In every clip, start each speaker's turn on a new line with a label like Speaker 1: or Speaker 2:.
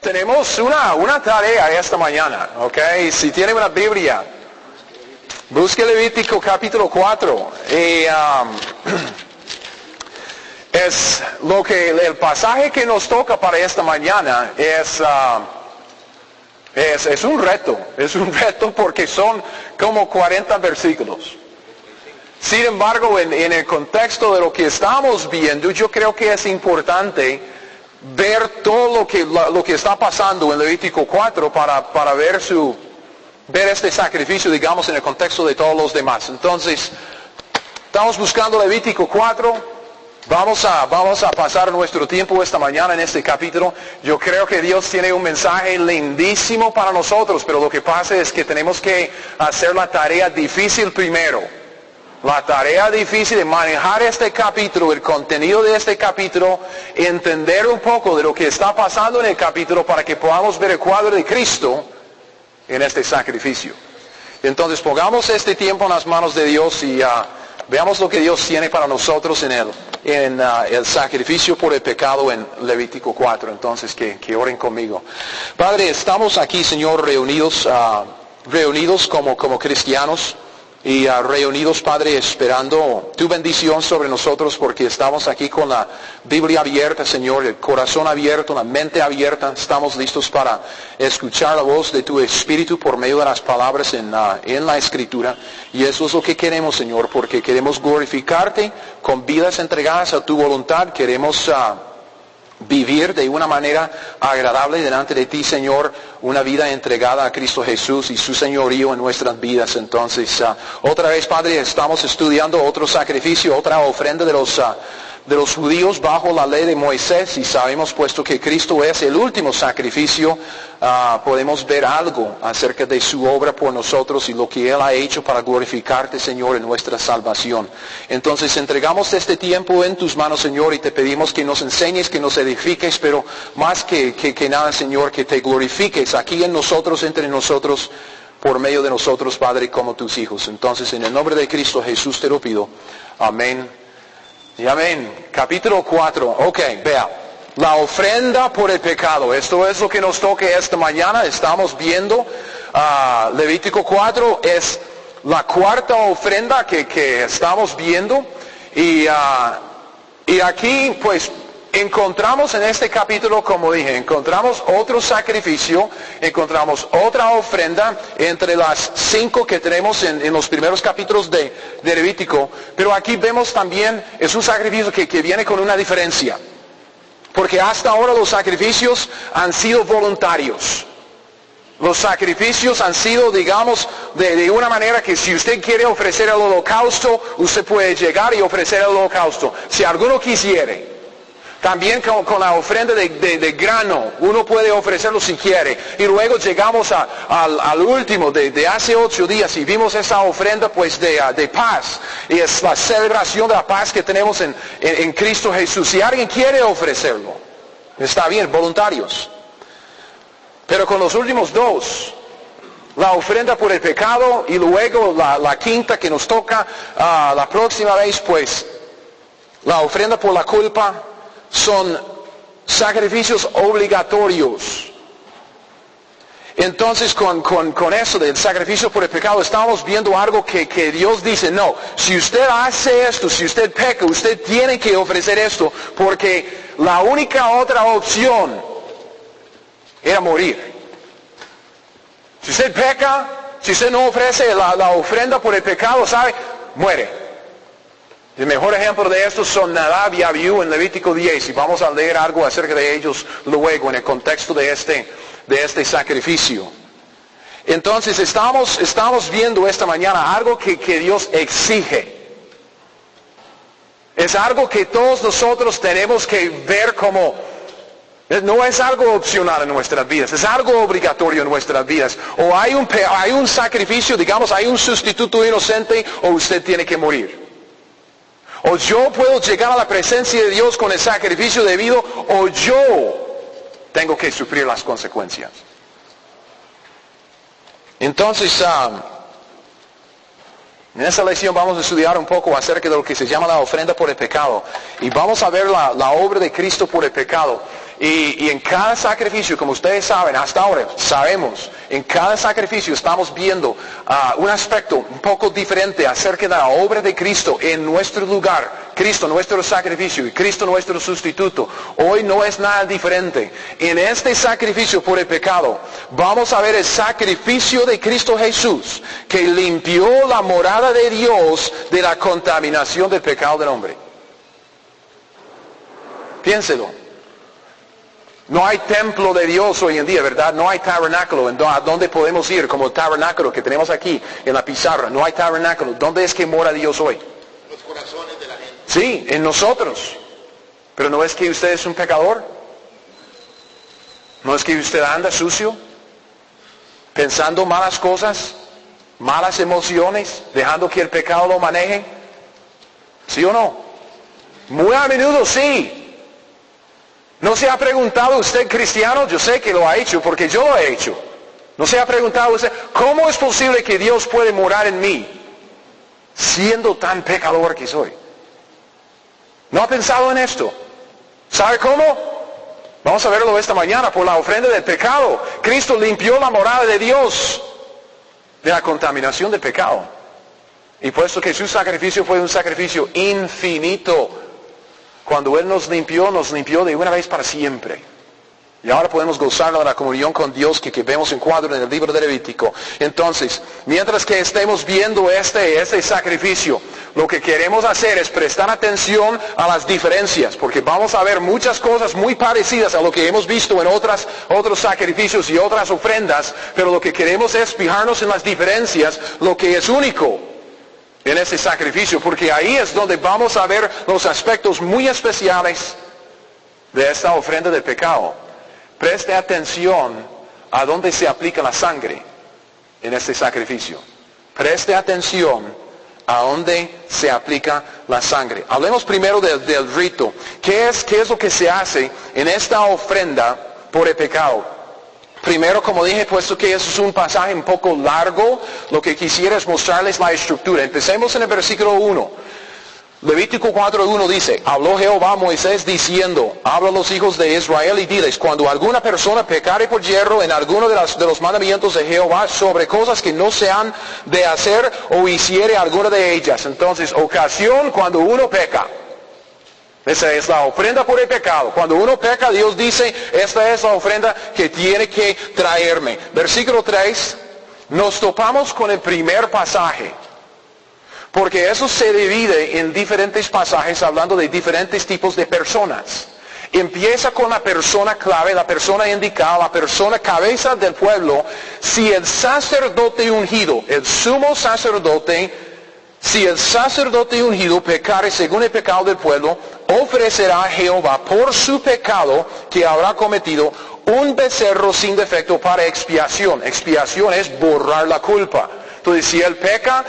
Speaker 1: Tenemos una tarea esta mañana, ¿ok? Si tiene una Biblia, busque Levítico capítulo 4. Es lo que el pasaje que nos toca para esta mañana es un reto porque son como 40 versículos. Sin embargo, en el contexto de lo que estamos viendo, yo creo que es importante ver todo lo que está pasando en Levítico 4 para ver este sacrificio, digamos, en el contexto de todos los demás. Entonces, estamos buscando Levítico 4. Vamos a pasar nuestro tiempo esta mañana en este capítulo. Yo creo que Dios tiene un mensaje lindísimo para nosotros, pero lo que pasa es que tenemos que hacer la tarea difícil primero. La tarea difícil de manejar este capítulo, el contenido de este capítulo, entender un poco de lo que está pasando en el capítulo para que podamos ver el cuadro de Cristo en este sacrificio. Entonces pongamos este tiempo en las manos de Dios y veamos lo que Dios tiene para nosotros en el sacrificio por el pecado en Levítico 4. Entonces que oren conmigo. Padre, estamos aquí, Señor, reunidos como cristianos. Y reunidos, Padre, esperando tu bendición sobre nosotros porque estamos aquí con la Biblia abierta, Señor, el corazón abierto, la mente abierta. Estamos listos para escuchar la voz de tu Espíritu por medio de las palabras en la Escritura. Y eso es lo que queremos, Señor, porque queremos glorificarte con vidas entregadas a tu voluntad. Queremos vivir de una manera agradable delante de ti, Señor, una vida entregada a Cristo Jesús y su señorío en nuestras vidas. Entonces, otra vez, Padre, estamos estudiando otro sacrificio, otra ofrenda de los judíos bajo la ley de Moisés, y sabemos, puesto que Cristo es el último sacrificio, podemos ver algo acerca de su obra por nosotros y lo que Él ha hecho para glorificarte, Señor, en nuestra salvación. Entonces entregamos este tiempo en tus manos, Señor, y te pedimos que nos enseñes, que nos edifiques, pero más que nada, Señor, que te glorifiques aquí en nosotros, entre nosotros, por medio de nosotros, Padre, como tus hijos. Entonces, en el nombre de Cristo Jesús te lo pido. Amén. Y amén. Capítulo 4. Ok, vea. La ofrenda por el pecado. Esto es lo que nos toca esta mañana. Estamos viendo Levítico 4. Es la cuarta ofrenda que estamos viendo. Y aquí, pues, encontramos en este capítulo, como dije, encontramos otro sacrificio, encontramos otra ofrenda entre las 5 que tenemos en los primeros capítulos de Levítico, pero aquí vemos también, es un sacrificio que viene con una diferencia, porque hasta ahora los sacrificios han sido voluntarios. Los sacrificios han sido, digamos, de una manera que si usted quiere ofrecer el holocausto, usted puede llegar y ofrecer el holocausto, si alguno quisiere. También con la ofrenda de grano, uno puede ofrecerlo si quiere. Y luego llegamos al último de hace 8 días y vimos esa ofrenda pues de paz. Y es la celebración de la paz que tenemos en Cristo Jesús. Si alguien quiere ofrecerlo, está bien, voluntarios. Pero con los últimos 2, la ofrenda por el pecado y luego la quinta que nos toca la próxima vez, pues la ofrenda por la culpa, son sacrificios obligatorios. Entonces con eso del sacrificio por el pecado estamos viendo algo que Dios dice, no, si usted hace esto, si usted peca, usted tiene que ofrecer esto, porque la única otra opción era morir. Si usted peca, si usted no ofrece la ofrenda por el pecado, ¿sabe? Muere. El mejor ejemplo de esto son Nadab y Abiú en Levítico 10, y vamos a leer algo acerca de ellos luego en el contexto de este sacrificio. Entonces estamos viendo esta mañana algo que Dios exige. Es algo que todos nosotros tenemos que ver como, no es algo opcional en nuestras vidas, es algo obligatorio en nuestras vidas. O hay un sacrificio, digamos, hay un sustituto inocente, o usted tiene que morir. O yo puedo llegar a la presencia de Dios con el sacrificio debido, o yo tengo que sufrir las consecuencias. Entonces, en esta lección vamos a estudiar un poco acerca de lo que se llama la ofrenda por el pecado. Y vamos a ver la obra de Cristo por el pecado. Y en cada sacrificio, como ustedes saben, hasta ahora sabemos, en cada sacrificio estamos viendo un aspecto un poco diferente acerca de la obra de Cristo en nuestro lugar. Cristo nuestro sacrificio y Cristo nuestro sustituto. Hoy no es nada diferente. En este sacrificio por el pecado, vamos a ver el sacrificio de Cristo Jesús, que limpió la morada de Dios de la contaminación del pecado del hombre. Piénselo. No hay templo de Dios hoy en día, ¿verdad? No hay tabernáculo a donde podemos ir, como el tabernáculo que tenemos aquí en la pizarra. No hay tabernáculo. ¿Dónde es que mora Dios hoy?
Speaker 2: Los corazones de la gente.
Speaker 1: Sí, en nosotros. Pero ¿no es que usted es un pecador? ¿No es que usted anda sucio? Pensando malas cosas, malas emociones, dejando que el pecado lo maneje. ¿Sí o no? Muy a menudo sí. ¿No se ha preguntado usted, cristiano? Yo sé que lo ha hecho porque yo lo he hecho. ¿No se ha preguntado usted, cómo es posible que Dios puede morar en mí siendo tan pecador que soy? ¿No ha pensado en esto? ¿Sabe cómo? Vamos a verlo esta mañana por la ofrenda del pecado. Cristo limpió la morada de Dios de la contaminación del pecado. Y puesto que su sacrificio fue un sacrificio infinito, cuando Él nos limpió de una vez para siempre. Y ahora podemos gozar de la comunión con Dios que vemos en cuadro en el libro de Levítico. Entonces, mientras que estemos viendo este sacrificio, lo que queremos hacer es prestar atención a las diferencias, porque vamos a ver muchas cosas muy parecidas a lo que hemos visto en otros sacrificios y otras ofrendas, pero lo que queremos es fijarnos en las diferencias, lo que es único en ese sacrificio, porque ahí es donde vamos a ver los aspectos muy especiales de esta ofrenda del pecado. Preste atención a dónde se aplica la sangre en este sacrificio. Preste atención a dónde se aplica la sangre. Hablemos primero del rito. ¿Qué es lo que se hace en esta ofrenda por el pecado? Primero, como dije, puesto que eso es un pasaje un poco largo, lo que quisiera es mostrarles la estructura. Empecemos en el versículo 1. Levítico 4:1 dice, habló Jehová a Moisés diciendo, habla a los hijos de Israel y diles, cuando alguna persona pecare por yerro en alguno de los mandamientos de Jehová sobre cosas que no se han de hacer o hiciere alguna de ellas. Entonces, ocasión cuando uno peca. Esa es la ofrenda por el pecado. Cuando uno peca, Dios dice, esta es la ofrenda que tiene que traerme. Versículo 3, nos topamos con el primer pasaje. Porque eso se divide en diferentes pasajes hablando de diferentes tipos de personas. Empieza con la persona clave, la persona indicada, la persona cabeza del pueblo. Si el sacerdote ungido, el sumo sacerdote, si el sacerdote ungido pecare según el pecado del pueblo, ofrecerá a Jehová por su pecado que habrá cometido un becerro sin defecto para expiación. Expiación es borrar la culpa. Entonces, si él peca,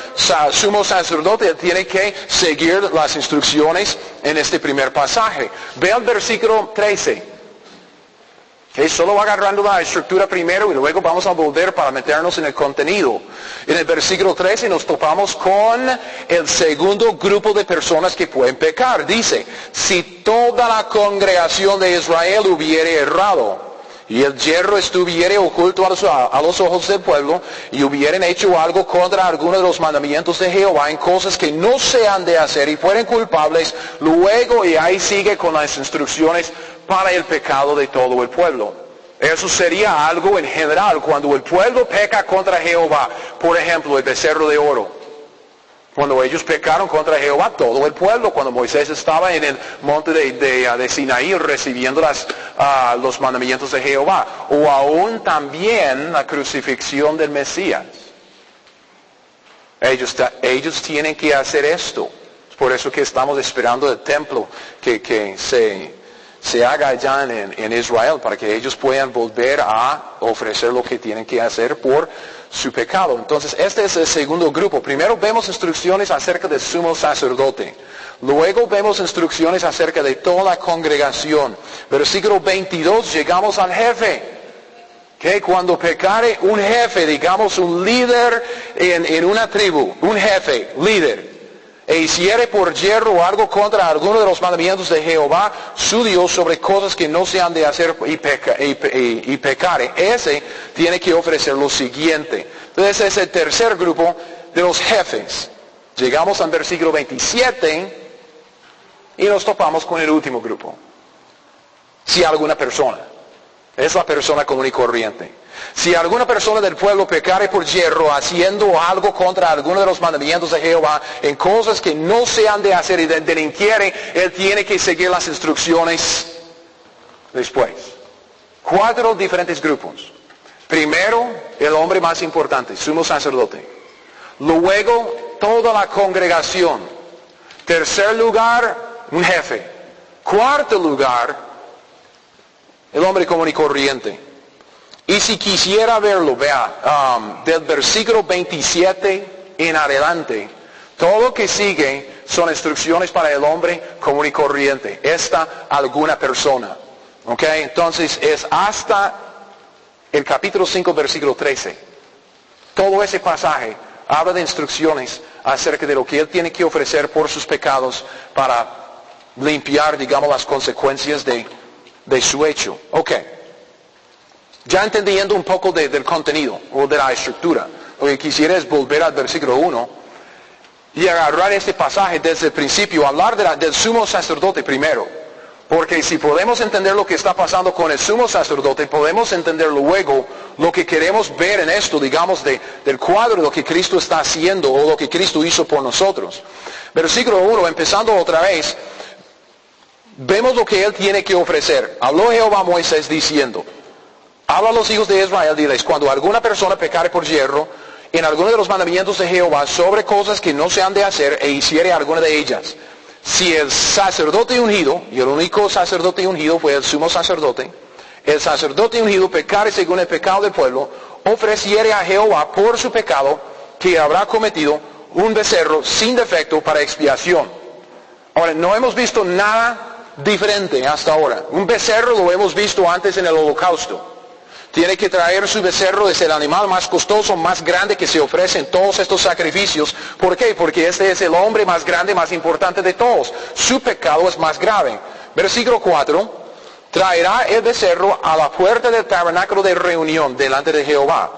Speaker 1: sumo sacerdote tiene que seguir las instrucciones en este primer pasaje. Ve al versículo 13. Okay, solo agarrando la estructura primero y luego vamos a volver para meternos en el contenido. En el versículo 13 nos topamos con el segundo grupo de personas que pueden pecar. Dice, si toda la congregación de Israel hubiere errado, y el yerro estuviere oculto a los ojos del pueblo, y hubieran hecho algo contra alguno de los mandamientos de Jehová en cosas que no se han de hacer y fueren culpables, luego, y ahí sigue con las instrucciones para el pecado de todo el pueblo. Eso sería algo en general, cuando el pueblo peca contra Jehová. Por ejemplo, el becerro de oro. Cuando ellos pecaron contra Jehová, todo el pueblo, cuando Moisés estaba en el monte de Sinaí recibiendo los mandamientos de Jehová, o aún también la crucifixión del Mesías. Ellos tienen que hacer esto. Es por eso que estamos esperando el templo que se haga allá en Israel, para que ellos puedan volver a ofrecer lo que tienen que hacer por su pecado. Entonces, este es el segundo grupo. Primero vemos instrucciones acerca del sumo sacerdote. Luego vemos instrucciones acerca de toda la congregación. Versículo 22, llegamos al jefe. Que cuando pecare un jefe, digamos un líder en una tribu, un jefe, líder. e hiciere por yerro algo contra alguno de los mandamientos de Jehová su Dios sobre cosas que no se han de hacer y pecare, ese tiene que ofrecer lo siguiente. Entonces es el tercer grupo de los jefes. Llegamos al versículo 27 y nos topamos con el último grupo. Si alguna persona, es la persona común y corriente. Si alguna persona del pueblo pecare por yerro haciendo algo contra alguno de los mandamientos de Jehová en cosas que no se han de hacer y delinquiere, él tiene que seguir las instrucciones después. 4 diferentes grupos. Primero, el hombre más importante, sumo sacerdote. Luego, toda la congregación. Tercer lugar, un jefe. Cuarto lugar, el hombre común y corriente. Y si quisiera verlo, vea, del versículo 27 en adelante, todo lo que sigue son instrucciones para el hombre común y corriente. Esta alguna persona. ¿Ok? Entonces es hasta el capítulo 5, versículo 13. Todo ese pasaje habla de instrucciones acerca de lo que él tiene que ofrecer por sus pecados para limpiar, digamos, las consecuencias de su hecho. Ok. Ya entendiendo un poco del contenido o de la estructura, lo que quisiera es volver al versículo 1 y agarrar este pasaje desde el principio, hablar del sumo sacerdote primero. Porque si podemos entender lo que está pasando con el sumo sacerdote, podemos entender luego lo que queremos ver en esto, digamos, del cuadro de lo que Cristo está haciendo o lo que Cristo hizo por nosotros. Versículo 1, empezando otra vez, vemos lo que él tiene que ofrecer. Habló Jehová a Moisés diciendo, habla a los hijos de Israel, diles, cuando alguna persona pecare por yerro en alguno de los mandamientos de Jehová sobre cosas que no se han de hacer e hiciere alguna de ellas. Si el sacerdote ungido, y el único sacerdote ungido fue el sumo sacerdote, el sacerdote ungido pecare según el pecado del pueblo, ofreciere a Jehová por su pecado que habrá cometido un becerro sin defecto para expiación. Ahora, no hemos visto nada diferente hasta ahora. Un becerro lo hemos visto antes en el holocausto. Tiene que traer su becerro, es el animal más costoso, más grande que se ofrece en todos estos sacrificios. ¿Por qué? Porque este es el hombre más grande, más importante de todos. Su pecado es más grave. Versículo 4. Traerá el becerro a la puerta del tabernáculo de reunión delante de Jehová.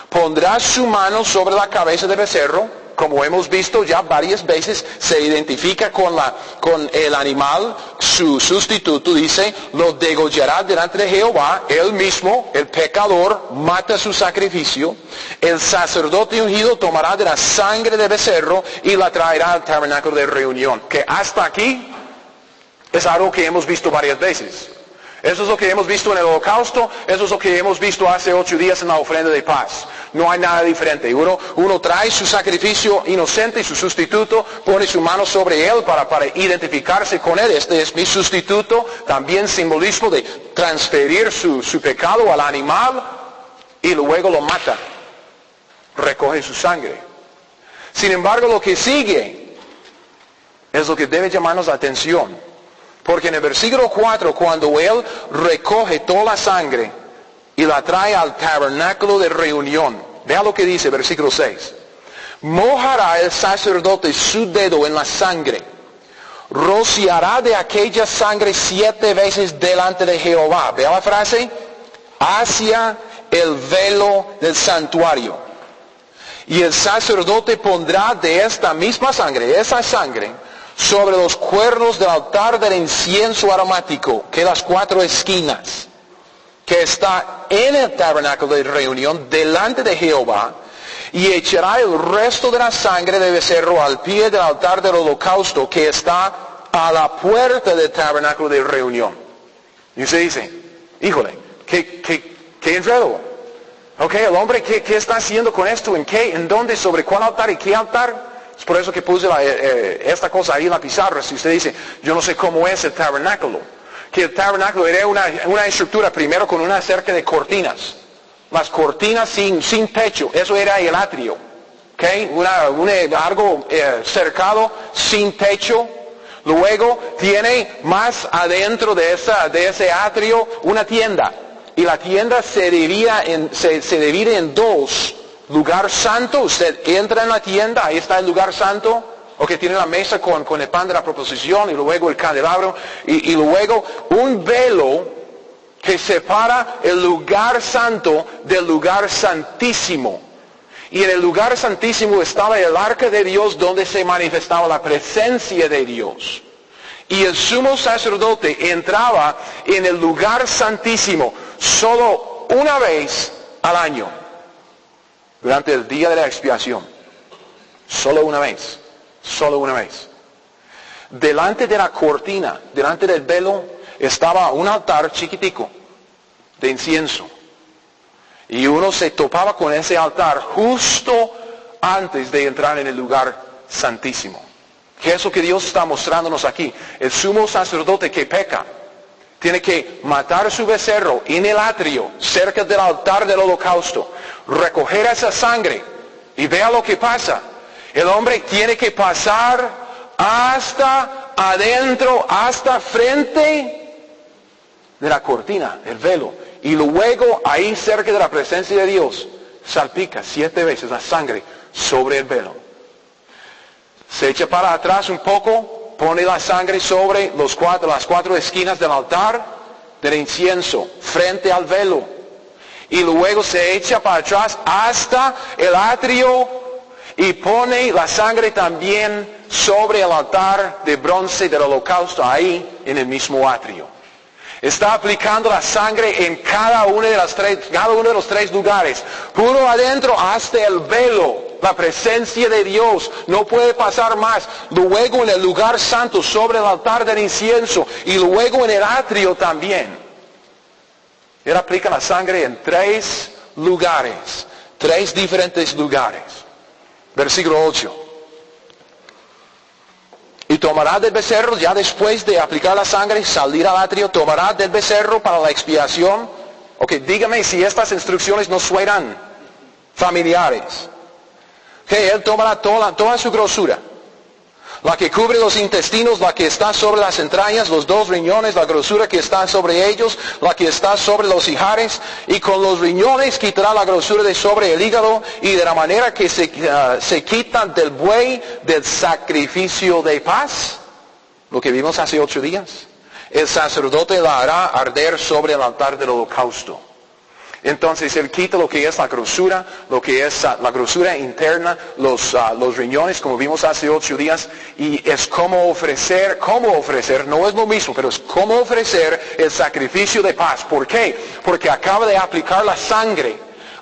Speaker 1: Pondrá su mano sobre la cabeza del becerro. Como hemos visto ya varias veces, se identifica con el animal, su sustituto, dice, lo degollará delante de Jehová, él mismo, el pecador, mata su sacrificio. El sacerdote ungido tomará de la sangre del becerro y la traerá al tabernáculo de reunión. Que hasta aquí es algo que hemos visto varias veces. Eso es lo que hemos visto en el holocausto, eso es lo que hemos visto hace 8 días en la ofrenda de paz. No hay nada diferente. Uno trae su sacrificio inocente, su sustituto, pone su mano sobre él para identificarse con él. Este es mi sustituto, también simbolismo de transferir su pecado al animal y luego lo mata. Recoge su sangre. Sin embargo, lo que sigue es lo que debe llamarnos la atención. Porque en el versículo 4, cuando él recoge toda la sangre y la trae al tabernáculo de reunión, vea lo que dice, versículo 6. Mojará el sacerdote su dedo en la sangre, rociará de aquella sangre 7 veces delante de Jehová. Vea la frase, hacia el velo del santuario. Y el sacerdote pondrá de esta misma sangre, esa sangre, sobre los cuernos del altar del incienso aromático, que las 4 esquinas, que está en el tabernáculo de reunión delante de Jehová, y echará el resto de la sangre del becerro al pie del altar del holocausto, que está a la puerta del tabernáculo de reunión. Y usted dice, híjole, qué enredo. Ok, el hombre, ¿qué está haciendo con esto? ¿En qué? ¿En dónde? ¿Sobre cuál altar? ¿Y qué altar? Es por eso que puse esta cosa ahí en la pizarra. Si usted dice, yo no sé cómo es el tabernáculo. Que el tabernáculo era una estructura primero con una cerca de cortinas. Las cortinas sin techo, eso era el atrio. ¿Okay? Algo cercado, sin techo. Luego tiene más adentro de ese atrio una tienda. Y la tienda se divide en 2. Lugar santo, usted entra en la tienda, ahí está el lugar santo, Ok, tiene la mesa con el pan de la proposición y luego el candelabro y luego un velo que separa el lugar santo del lugar santísimo. Y en el lugar santísimo estaba el arca de Dios donde se manifestaba la presencia de Dios. Y el sumo sacerdote entraba en el lugar santísimo solo una vez al año, durante el día de la expiación. Solo una vez. Delante de la cortina, delante del velo, estaba un altar chiquitico de incienso. Y uno se topaba con ese altar justo antes de entrar en el lugar santísimo. ¿Qué es lo que Dios está mostrándonos aquí? El sumo sacerdote que peca tiene que matar su becerro en el atrio, cerca del altar del holocausto, recoger esa sangre y vea lo que pasa. El hombre tiene que pasar hasta adentro, hasta frente de la cortina, el velo. Y luego ahí cerca de la presencia de Dios, salpica 7 veces la sangre sobre el velo. Se echa para atrás un poco, pone la sangre sobre las 4 esquinas del altar del incienso, frente al velo. Y luego se echa para atrás hasta el atrio y pone la sangre también sobre el altar de bronce del holocausto, ahí en el mismo atrio. Está aplicando la sangre en cada uno de los 3 lugares. Puro adentro hasta el velo. La presencia de Dios no puede pasar más. Luego en el lugar santo sobre el altar del incienso. Y luego en el atrio también. Él aplica la sangre en 3 lugares. 3 diferentes lugares. Versículo 8. Y tomará del becerro, ya después de aplicar la sangre, salir al atrio, tomará del becerro para la expiación. Ok, dígame si estas instrucciones no suenan familiares. Que él tomará toda su grosura. La que cubre los intestinos, la que está sobre las entrañas, los 2 riñones, la grosura que está sobre ellos, la que está sobre los ijares, y con los riñones quitará la grosura de sobre el hígado, y de la manera que se quitan del buey del sacrificio de paz, lo que vimos hace 8 días, el sacerdote la hará arder sobre el altar del holocausto. Entonces él quita lo que es la grosura, lo que es la grosura interna, los riñones, como vimos hace 8 días, y es cómo ofrecer, no es lo mismo, pero es cómo ofrecer el sacrificio de paz. ¿Por qué? Porque acaba de aplicar la sangre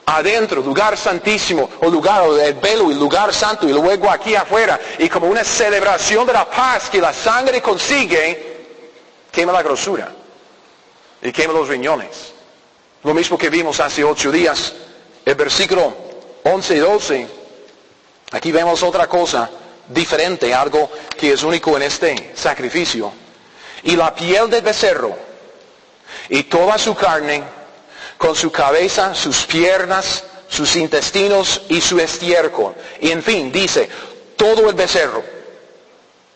Speaker 1: adentro, lugar santísimo, o lugar del velo y lugar santo, y luego aquí afuera, y como una celebración de la paz que la sangre consigue, quema la grosura y quema los riñones. Lo mismo que vimos hace 8 días, el versículo 11 y 12. Aquí vemos otra cosa diferente, algo que es único en este sacrificio. Y la piel del becerro, y toda su carne, con su cabeza, sus piernas, sus intestinos y su estiércol. Y en fin, dice, todo el becerro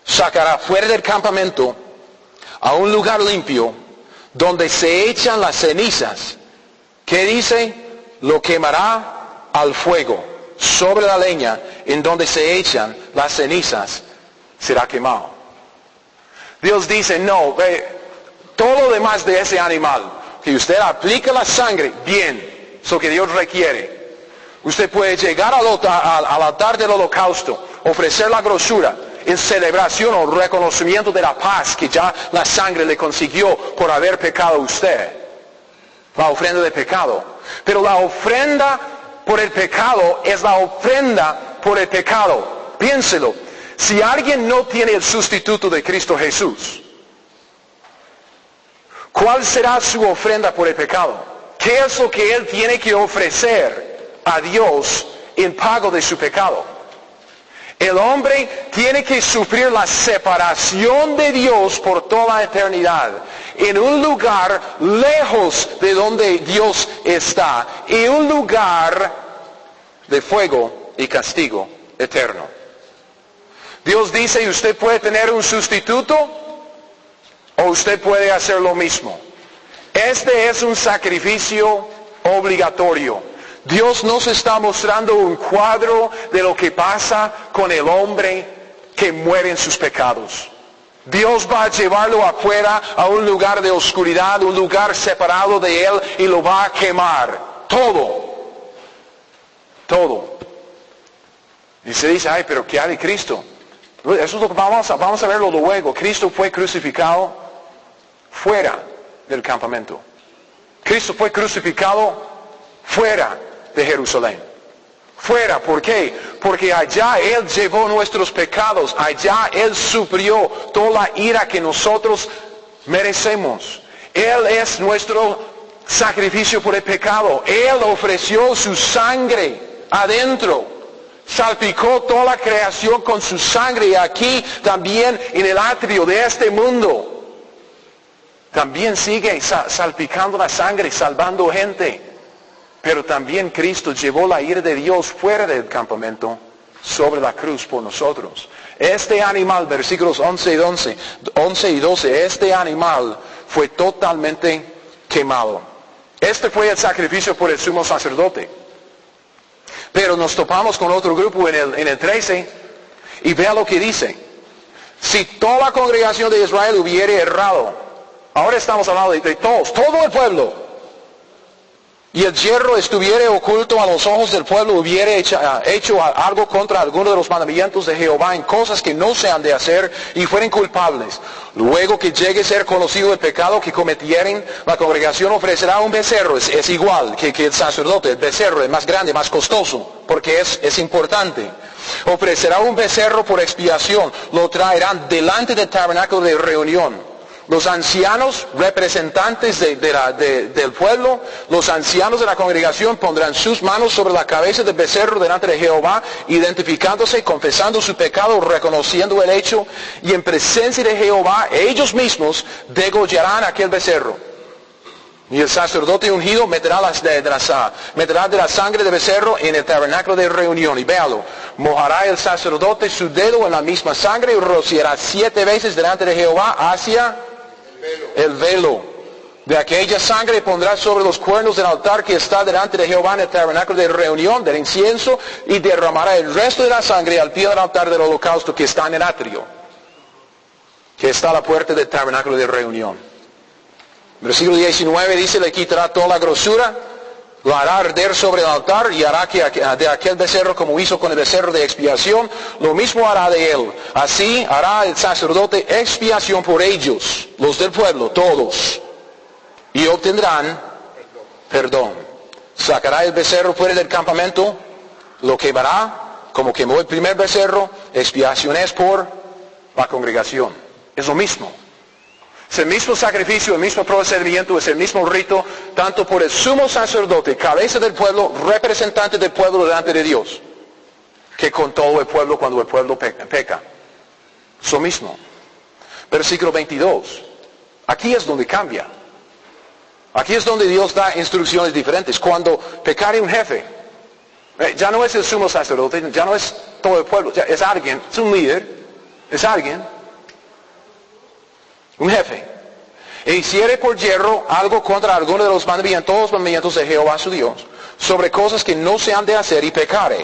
Speaker 1: sacará fuera del campamento a un lugar limpio, donde se echan las cenizas. ¿Qué dice? Lo quemará al fuego, sobre la leña, en donde se echan las cenizas, será quemado. Dios dice, no, todo lo demás de ese animal, que usted aplique la sangre, bien, es lo que Dios requiere. Usted puede llegar al altar del holocausto, ofrecer la grosura, en celebración o reconocimiento de la paz que ya la sangre le consiguió por haber pecado usted. La ofrenda de pecado. Pero la ofrenda por el pecado es la ofrenda por el pecado. Piénselo. Si alguien no tiene el sustituto de Cristo Jesús, ¿cuál será su ofrenda por el pecado? ¿Qué es lo que él tiene que ofrecer a Dios en pago de su pecado? El hombre tiene que sufrir la separación de Dios por toda la eternidad, en un lugar lejos de donde Dios está, y un lugar de fuego y castigo eterno. Dios dice, ¿y usted puede tener un sustituto? ¿O usted puede hacer lo mismo? Este es un sacrificio obligatorio. Dios nos está mostrando un cuadro de lo que pasa con el hombre que muere en sus pecados. Dios va a llevarlo afuera a un lugar de oscuridad, un lugar separado de Él, y lo va a quemar. Todo. Y se dice, ay, pero ¿qué hay de Cristo? Eso es lo que vamos a verlo luego. Cristo fue crucificado fuera del campamento. Cristo fue crucificado fuera de Jerusalén. Fuera, ¿por qué? Porque allá Él llevó nuestros pecados. Allá Él sufrió toda la ira que nosotros merecemos. Él es nuestro sacrificio por el pecado. Él ofreció su sangre adentro. Salpicó toda la creación con su sangre, y aquí también en el atrio de este mundo también sigue salpicando la sangre, salvando gente. Pero también Cristo llevó la ira de Dios fuera del campamento sobre la cruz por nosotros. Este animal, versículos 11 y 12, este animal fue totalmente quemado. Este fue el sacrificio por el sumo sacerdote. Pero nos topamos con otro grupo en el 13, y vea lo que dice. Si toda la congregación de Israel hubiera errado, ahora estamos hablando de todos, todo el pueblo, y el yerro estuviera oculto a los ojos del pueblo, hubiera hecho algo contra alguno de los mandamientos de Jehová en cosas que no se han de hacer, y fueren culpables, luego que llegue a ser conocido el pecado que cometieren, la congregación ofrecerá un becerro. Es igual que el sacerdote. El becerro es más grande, más costoso, porque es importante. Ofrecerá un becerro por expiación, lo traerán delante del tabernáculo de reunión. Los ancianos, representantes del pueblo, los ancianos de la congregación pondrán sus manos sobre la cabeza del becerro delante de Jehová, identificándose, confesando su pecado, reconociendo el hecho, y en presencia de Jehová ellos mismos degollarán aquel becerro. Y el sacerdote ungido meterá de la sangre del becerro en el tabernáculo de reunión. Y véalo, mojará el sacerdote su dedo en la misma sangre y rociará 7 veces delante de Jehová hacia el velo. De aquella sangre pondrá sobre los cuernos del altar que está delante de Jehová en el tabernáculo de reunión del incienso, y derramará el resto de la sangre al pie del altar del holocausto que está en el atrio, que está a la puerta del tabernáculo de reunión. Versículo 19 dice, le quitará toda la grosura, lo hará arder sobre el altar, y hará que de aquel becerro, como hizo con el becerro de expiación, lo mismo hará de él. Así hará el sacerdote expiación por ellos, los del pueblo, todos, y obtendrán perdón. Sacará el becerro fuera del campamento, lo quemará, como quemó el primer becerro. Expiación es por la congregación. Es lo mismo. Es el mismo sacrificio, el mismo procedimiento, es el mismo rito, tanto por el sumo sacerdote, cabeza del pueblo, representante del pueblo delante de Dios, que con todo el pueblo cuando el pueblo peca. Es lo mismo. Versículo 22. Aquí es donde cambia. Aquí es donde Dios da instrucciones diferentes. Cuando pecare un jefe, ya no es el sumo sacerdote, ya no es todo el pueblo, ya es alguien, es un líder, es alguien. Un jefe, e hiciere por yerro algo contra alguno de los mandamientos de Jehová su Dios, sobre cosas que no se han de hacer, y pecare.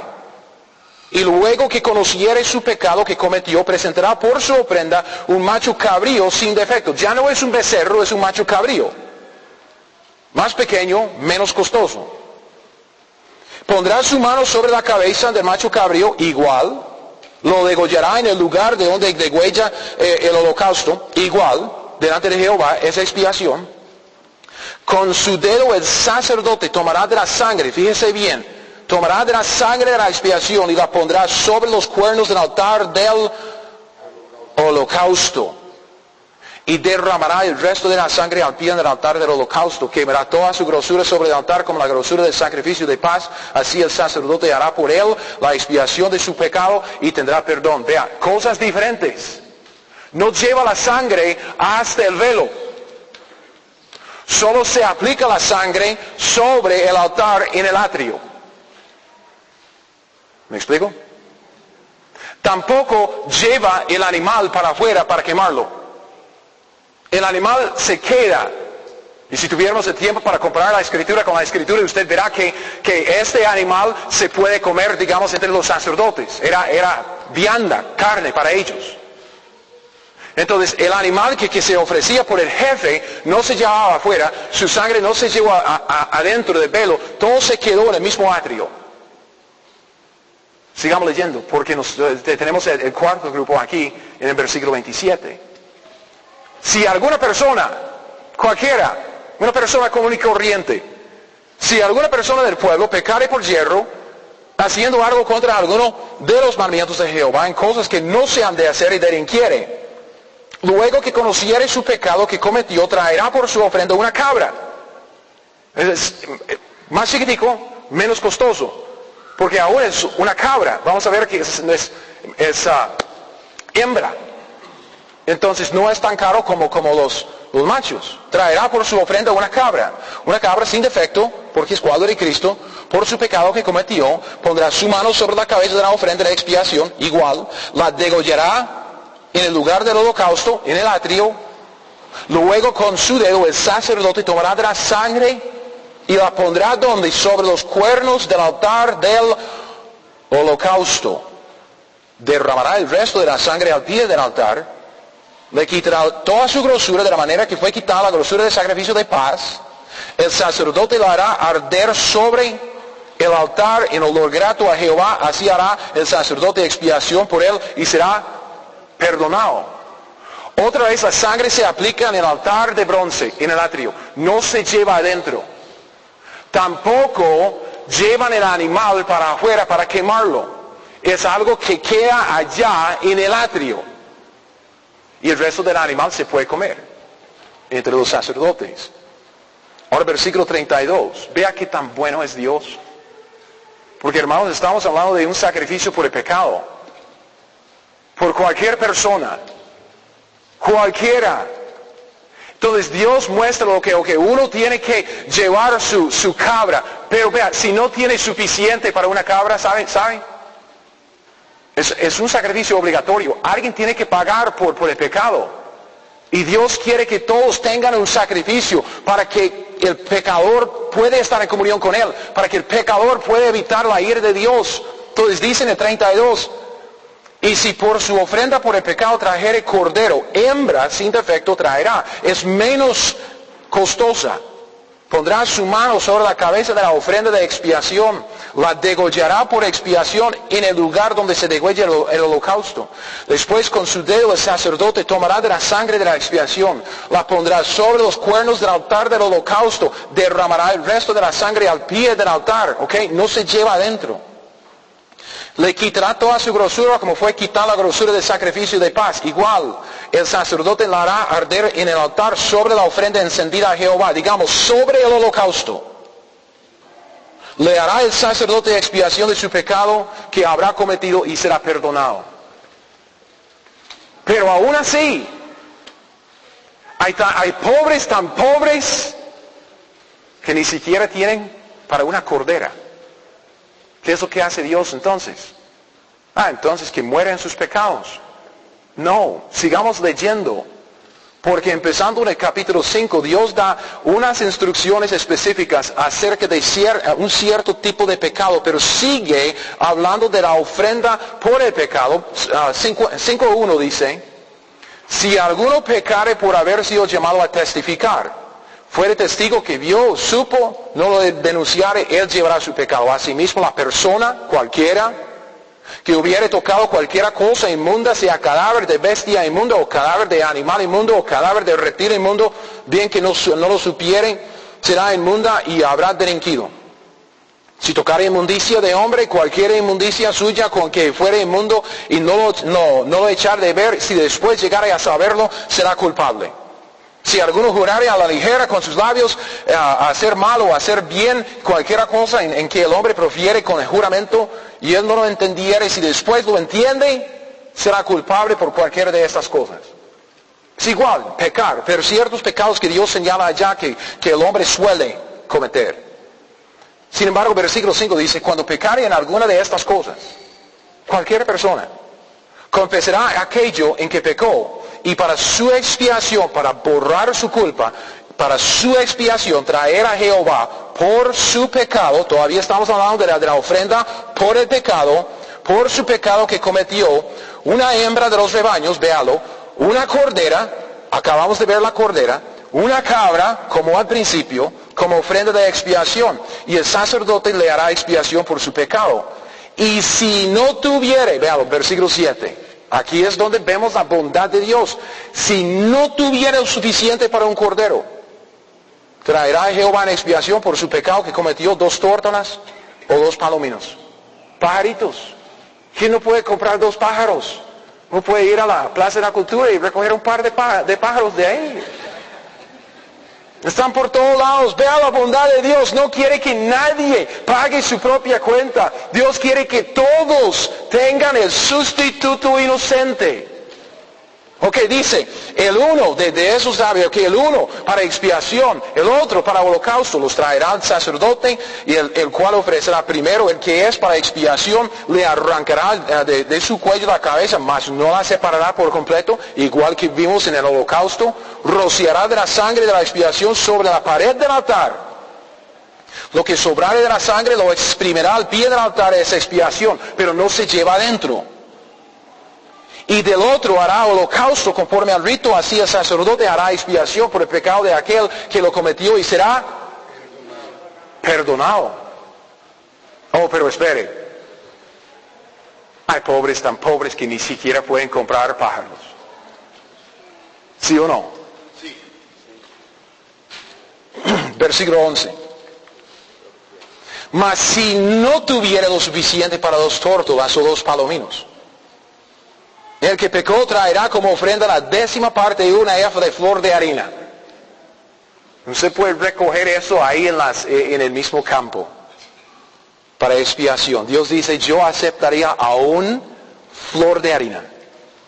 Speaker 1: Y luego que conociere su pecado que cometió, presentará por su ofrenda un macho cabrío sin defecto. Ya no es un becerro, es un macho cabrío. Más pequeño, menos costoso. Pondrá su mano sobre la cabeza del macho cabrío, igual. Lo degollará en el lugar de donde degüella el holocausto, igual, delante de Jehová, es expiación. Con su dedo el sacerdote tomará de la sangre, fíjese bien, tomará de la sangre de la expiación y la pondrá sobre los cuernos del altar del holocausto. Y derramará el resto de la sangre al pie del altar del holocausto. Quemará toda su grosura sobre el altar como la grosura del sacrificio de paz. Así el sacerdote hará por él la expiación de su pecado y tendrá perdón. Vea, cosas diferentes. No lleva la sangre hasta el velo. Solo se aplica la sangre sobre el altar en el atrio. ¿Me explico? Tampoco lleva el animal para afuera para quemarlo. El animal se queda. Y si tuviéramos el tiempo para comparar la escritura con la escritura, usted verá que este animal se puede comer, digamos, entre los sacerdotes. Era vianda, carne para ellos. Entonces el animal que se ofrecía por el jefe no se llevaba afuera, su sangre no se llevó adentro del velo, todo se quedó en el mismo atrio. Sigamos leyendo, porque tenemos el cuarto grupo aquí en el versículo 27. Si alguna persona, cualquiera, una persona común y corriente, si alguna persona del pueblo pecare por yerro, haciendo algo contra alguno de los mandamientos de Jehová, en cosas que no se han de hacer y delinquiere, luego que conociere su pecado que cometió, traerá por su ofrenda una cabra. Es más chiquitico, menos costoso, porque aún es una cabra. Vamos a ver que es hembra. Entonces no es tan caro como los machos. Traerá por su ofrenda una cabra sin defecto, porque es cuadro de Cristo, por su pecado que cometió, pondrá su mano sobre la cabeza de la ofrenda de expiación, igual, la degollará en el lugar del holocausto, en el atrio. Luego con su dedo el sacerdote tomará de la sangre y la pondrá donde, sobre los cuernos del altar del holocausto. Derramará el resto de la sangre al pie del altar, le quitará toda su grosura de la manera que fue quitada la grosura del sacrificio de paz. El sacerdote la hará arder sobre el altar en olor grato a Jehová, así hará el sacerdote expiación por él y será perdonado. Otra vez la sangre se aplica en el altar de bronce, en el atrio, no se lleva adentro. Tampoco llevan el animal para afuera para quemarlo. Es algo que queda allá en el atrio. Y el resto del animal se puede comer entre los sacerdotes. Ahora versículo 32. Vea qué tan bueno es Dios. Porque hermanos, estamos hablando de un sacrificio por el pecado. Por cualquier persona. Cualquiera. Entonces Dios muestra lo que uno tiene que llevar su cabra. Pero vea, si no tiene suficiente para una cabra, ¿saben? Es un sacrificio obligatorio. Alguien tiene que pagar por el pecado. Y Dios quiere que todos tengan un sacrificio para que el pecador pueda estar en comunión con Él. Para que el pecador pueda evitar la ira de Dios. Entonces dice en el 32, y si por su ofrenda por el pecado trajere cordero, hembra sin defecto traerá. Es menos costosa. Pondrá su mano sobre la cabeza de la ofrenda de expiación, la degollará por expiación en el lugar donde se degolla el holocausto. Después con su dedo el sacerdote tomará de la sangre de la expiación, la pondrá sobre los cuernos del altar del holocausto, derramará el resto de la sangre al pie del altar, ¿ok? No se lleva adentro. Le quitará toda su grosura como fue quitar la grosura del sacrificio de paz. Igual, el sacerdote la hará arder en el altar sobre la ofrenda encendida a Jehová. Digamos, sobre el holocausto. Le hará el sacerdote expiación de su pecado que habrá cometido y será perdonado. Pero aún así, hay pobres tan pobres que ni siquiera tienen para una cordera. ¿Qué es lo que hace Dios entonces? Entonces que mueren sus pecados. No, sigamos leyendo. Porque empezando en el capítulo 5, Dios da unas instrucciones específicas acerca de un cierto tipo de pecado, pero sigue hablando de la ofrenda por el pecado. 5.1 dice, si alguno pecare por haber sido llamado a testificar, fuere testigo que vio, supo, no lo denunciare, él llevará su pecado. Asimismo la persona, cualquiera, que hubiere tocado cualquiera cosa inmunda, sea cadáver de bestia inmunda, o cadáver de animal inmundo, o cadáver de reptil inmundo, bien que no lo supieren, será inmunda y habrá delinquido. Si tocare inmundicia de hombre, cualquier inmundicia suya con que fuere inmundo, y no lo echar de ver, si después llegare a saberlo, será culpable. Si alguno jurare a la ligera con sus labios a hacer mal o a hacer bien, cualquiera cosa en que el hombre profiere con el juramento, y él no lo entendiere, si después lo entiende, será culpable por cualquiera de estas cosas. Es igual, pecar, pero ciertos pecados que Dios señala allá que el hombre suele cometer. Sin embargo, versículo 5 dice, cuando pecare en alguna de estas cosas, cualquier persona confesará aquello en que pecó, y para su expiación, para borrar su culpa, para su expiación traer a Jehová por su pecado. Todavía estamos hablando de la ofrenda por el pecado,
Speaker 3: por su pecado que cometió, una hembra de los rebaños, véalo, una cordera, acabamos de ver la cordera, una cabra, como al principio, como ofrenda de expiación, y el sacerdote le hará expiación por su pecado. Y si no tuviere, véalo, versículo 7, aquí es donde vemos la bondad de Dios, si no tuviere lo suficiente para un cordero, traerá a Jehová en expiación por su pecado que cometió 2 tórtolas o 2 palominos. Pajaritos. ¿Quién no puede comprar 2 pájaros? Uno puede ir a la Plaza de la Cultura y recoger un par de pájaros de ahí. Están por todos lados. Vea la bondad de Dios. No quiere que nadie pague su propia cuenta. Dios quiere que todos tengan el sustituto inocente. Ok, dice, el uno de esos sabe, ok, el uno para expiación, el otro para holocausto, los traerá el sacerdote, y el cual ofrecerá primero el que es para expiación, le arrancará de su cuello la cabeza, mas no la separará por completo, igual que vimos en el holocausto, rociará de la sangre de la expiación sobre la pared del altar. Lo que sobrare de la sangre lo exprimirá al pie del altar, esa expiación, pero no se lleva adentro. Y del otro hará holocausto conforme al rito, así el sacerdote hará expiación por el pecado de aquel que lo cometió y será perdonado. Oh, pero espere. Hay pobres tan pobres que ni siquiera pueden comprar pájaros. ¿Sí o no?
Speaker 2: Sí.
Speaker 3: Versículo 11. Mas si no tuviera lo suficiente para 2 tórtolas o 2 palominos, el que pecó traerá como ofrenda la 10ª parte de una efa de flor de harina. Usted puede recoger eso ahí en el mismo campo para expiación. Dios dice, yo aceptaría aún flor de harina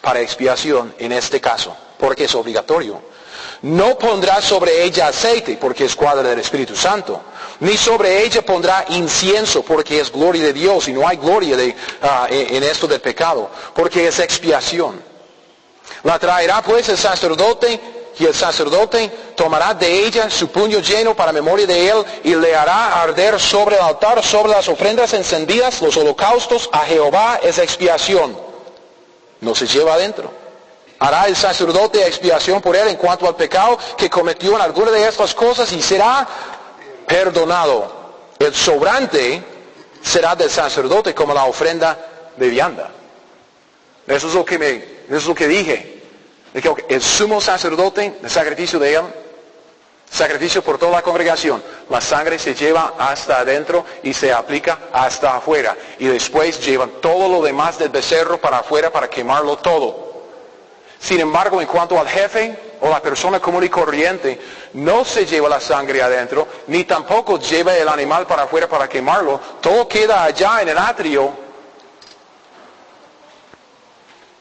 Speaker 3: para expiación en este caso, porque es obligatorio. No pondrá sobre ella aceite, porque es cuadra del Espíritu Santo. Ni sobre ella pondrá incienso, porque es gloria de Dios, y no hay gloria en esto del pecado, porque es expiación. La traerá pues el sacerdote, y el sacerdote tomará de ella su puño lleno para memoria de él, y le hará arder sobre el altar, sobre las ofrendas encendidas, los holocaustos, a Jehová es expiación. No se lleva adentro. Hará el sacerdote expiación por él en cuanto al pecado que cometió en alguna de estas cosas y será perdonado. El sobrante será del sacerdote como la ofrenda de vianda. Eso es lo que dije. El sumo sacerdote, el sacrificio de él, sacrificio por toda la congregación. La sangre se lleva hasta adentro y se aplica hasta afuera. Y después llevan todo lo demás del becerro para afuera para quemarlo todo. Sin embargo, en cuanto al jefe o la persona común y corriente, no se lleva la sangre adentro, ni tampoco lleva el animal para afuera para quemarlo. Todo queda allá en el atrio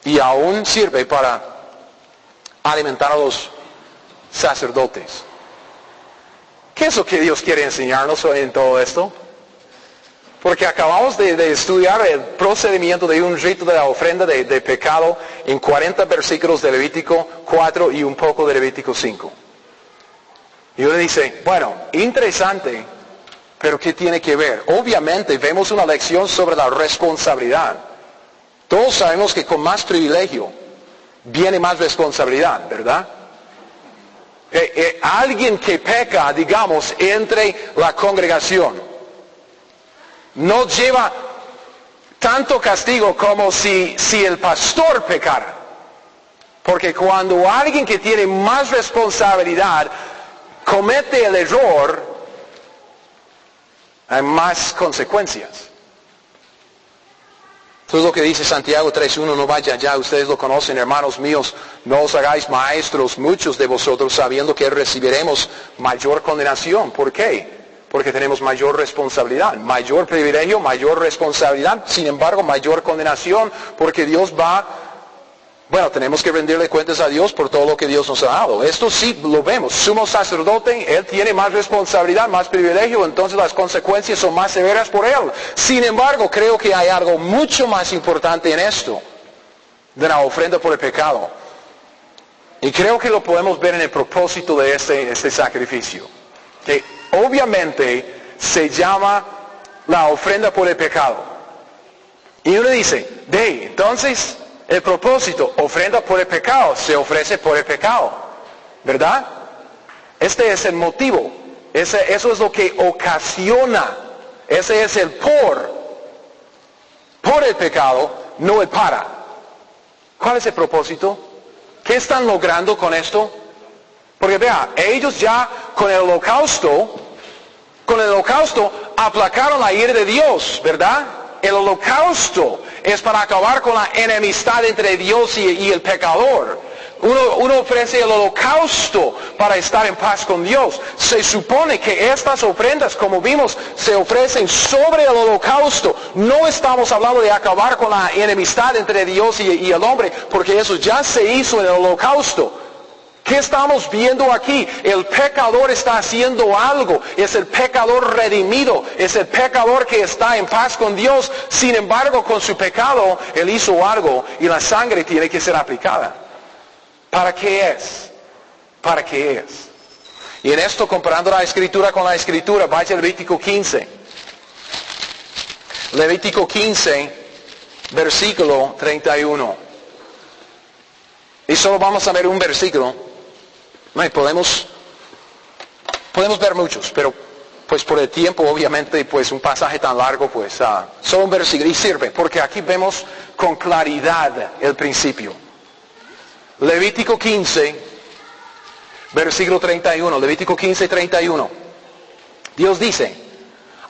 Speaker 3: y aún sirve para alimentar a los sacerdotes. ¿Qué es lo que Dios quiere enseñarnos en todo esto? Porque acabamos de estudiar el procedimiento de un rito de la ofrenda de pecado en 40 versículos de Levítico 4 y un poco de Levítico 5. Y uno dice, bueno, interesante, pero ¿qué tiene que ver? Obviamente vemos una lección sobre la responsabilidad. Todos sabemos que con más privilegio viene más responsabilidad, ¿verdad? Alguien que peca, digamos, entre la congregación, no lleva tanto castigo como si el pastor pecara. Porque cuando alguien que tiene más responsabilidad comete el error, hay más consecuencias. Eso es lo que dice Santiago 3:1, no vaya allá, ustedes lo conocen, hermanos míos, no os hagáis maestros muchos de vosotros, sabiendo que recibiremos mayor condenación. ¿Por qué? Porque tenemos mayor responsabilidad, mayor privilegio, mayor responsabilidad, sin embargo mayor condenación, porque Dios tenemos que rendirle cuentas a Dios por todo lo que Dios nos ha dado. Esto sí lo vemos, sumo sacerdote, él tiene más responsabilidad, más privilegio, entonces las consecuencias son más severas por él. Sin embargo, creo que hay algo mucho más importante en esto, de la ofrenda por el pecado. Y creo que lo podemos ver en el propósito de este sacrificio. Que obviamente se llama la ofrenda por el pecado.
Speaker 1: Y uno dice, entonces el propósito, ofrenda por el pecado, se ofrece por el pecado, ¿verdad? Este es el motivo, eso es lo que ocasiona, ese es el por el pecado, no el para. ¿Cuál es el propósito? ¿Qué están logrando con esto? Porque vea, ellos ya con el holocausto aplacaron la ira de Dios, ¿verdad? El holocausto es para acabar con la enemistad entre Dios y el pecador. Uno ofrece el holocausto para estar en paz con Dios. Se supone que estas ofrendas, como vimos, se ofrecen sobre el holocausto. No estamos hablando de acabar con la enemistad entre Dios y el hombre, porque eso ya se hizo en el holocausto. ¿Qué estamos viendo aquí? El pecador está haciendo algo. Es el pecador redimido. Es el pecador que está en paz con Dios. Sin embargo, con su pecado, él hizo algo y la sangre tiene que ser aplicada. ¿Para qué es? ¿Para qué es? Y en esto, comparando la Escritura con la Escritura, vaya a Levítico 15. Levítico 15, versículo 31. Y solo vamos a ver un versículo. Podemos ver muchos, pero pues por el tiempo, obviamente, pues un pasaje tan largo, pues solo un versículo. Y sirve, porque aquí vemos con claridad el principio. Levítico 15, versículo 31. Levítico 15, 31. Dios dice,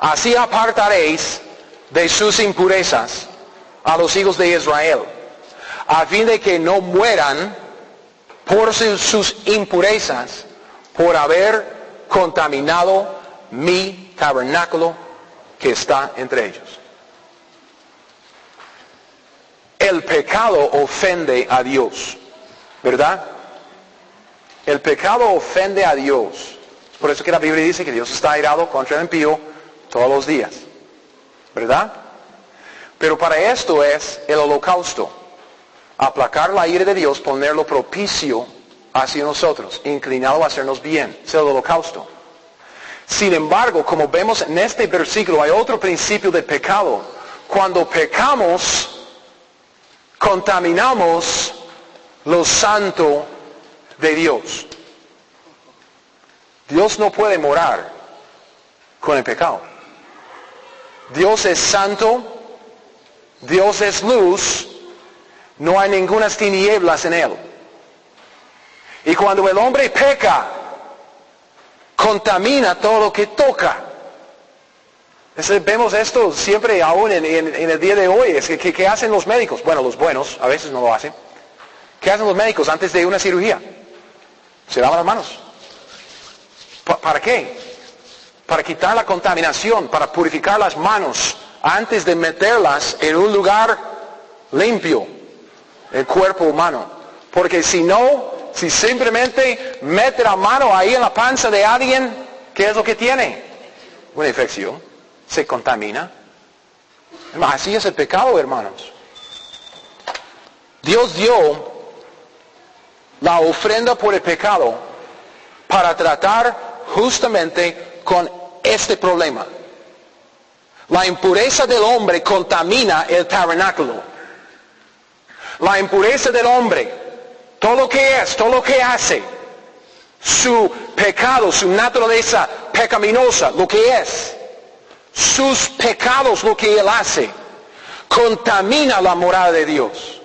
Speaker 1: así apartaréis de sus impurezas a los hijos de Israel, a fin de que no mueran por sus impurezas, por haber contaminado mi tabernáculo que está entre ellos. El pecado ofende a Dios, ¿verdad? El pecado ofende a Dios. Por eso que la Biblia dice que Dios está airado contra el impío todos los días, ¿verdad? Pero para esto es el holocausto. Aplacar la ira de Dios, ponerlo propicio hacia nosotros, inclinado a hacernos bien. Es el holocausto. Sin embargo, como vemos en este versículo, hay otro principio de pecado. Cuando pecamos, contaminamos lo santo de Dios. Dios no puede morar con el pecado. Dios es santo, Dios es luz, no hay ninguna tinieblas en él. Y cuando el hombre peca, contamina todo lo que toca. Vemos esto siempre aún en el día de hoy. Es que ¿qué hacen los médicos? Bueno, los buenos, a veces no lo hacen. ¿Qué hacen los médicos antes de una cirugía? Se lavan las manos. ¿Para qué? Para quitar la contaminación, para purificar las manos antes de meterlas en un lugar limpio, el cuerpo humano. Porque si simplemente mete la mano ahí en la panza de alguien, ¿qué es lo que tiene? Una infección. Se contamina. Así es el pecado, hermanos. Dios dio la ofrenda por el pecado para tratar justamente con este problema. La impureza del hombre contamina el tabernáculo. La impureza del hombre, todo lo que es, todo lo que hace, su pecado, su naturaleza pecaminosa, lo que es, sus pecados, lo que él hace, contamina la morada de Dios.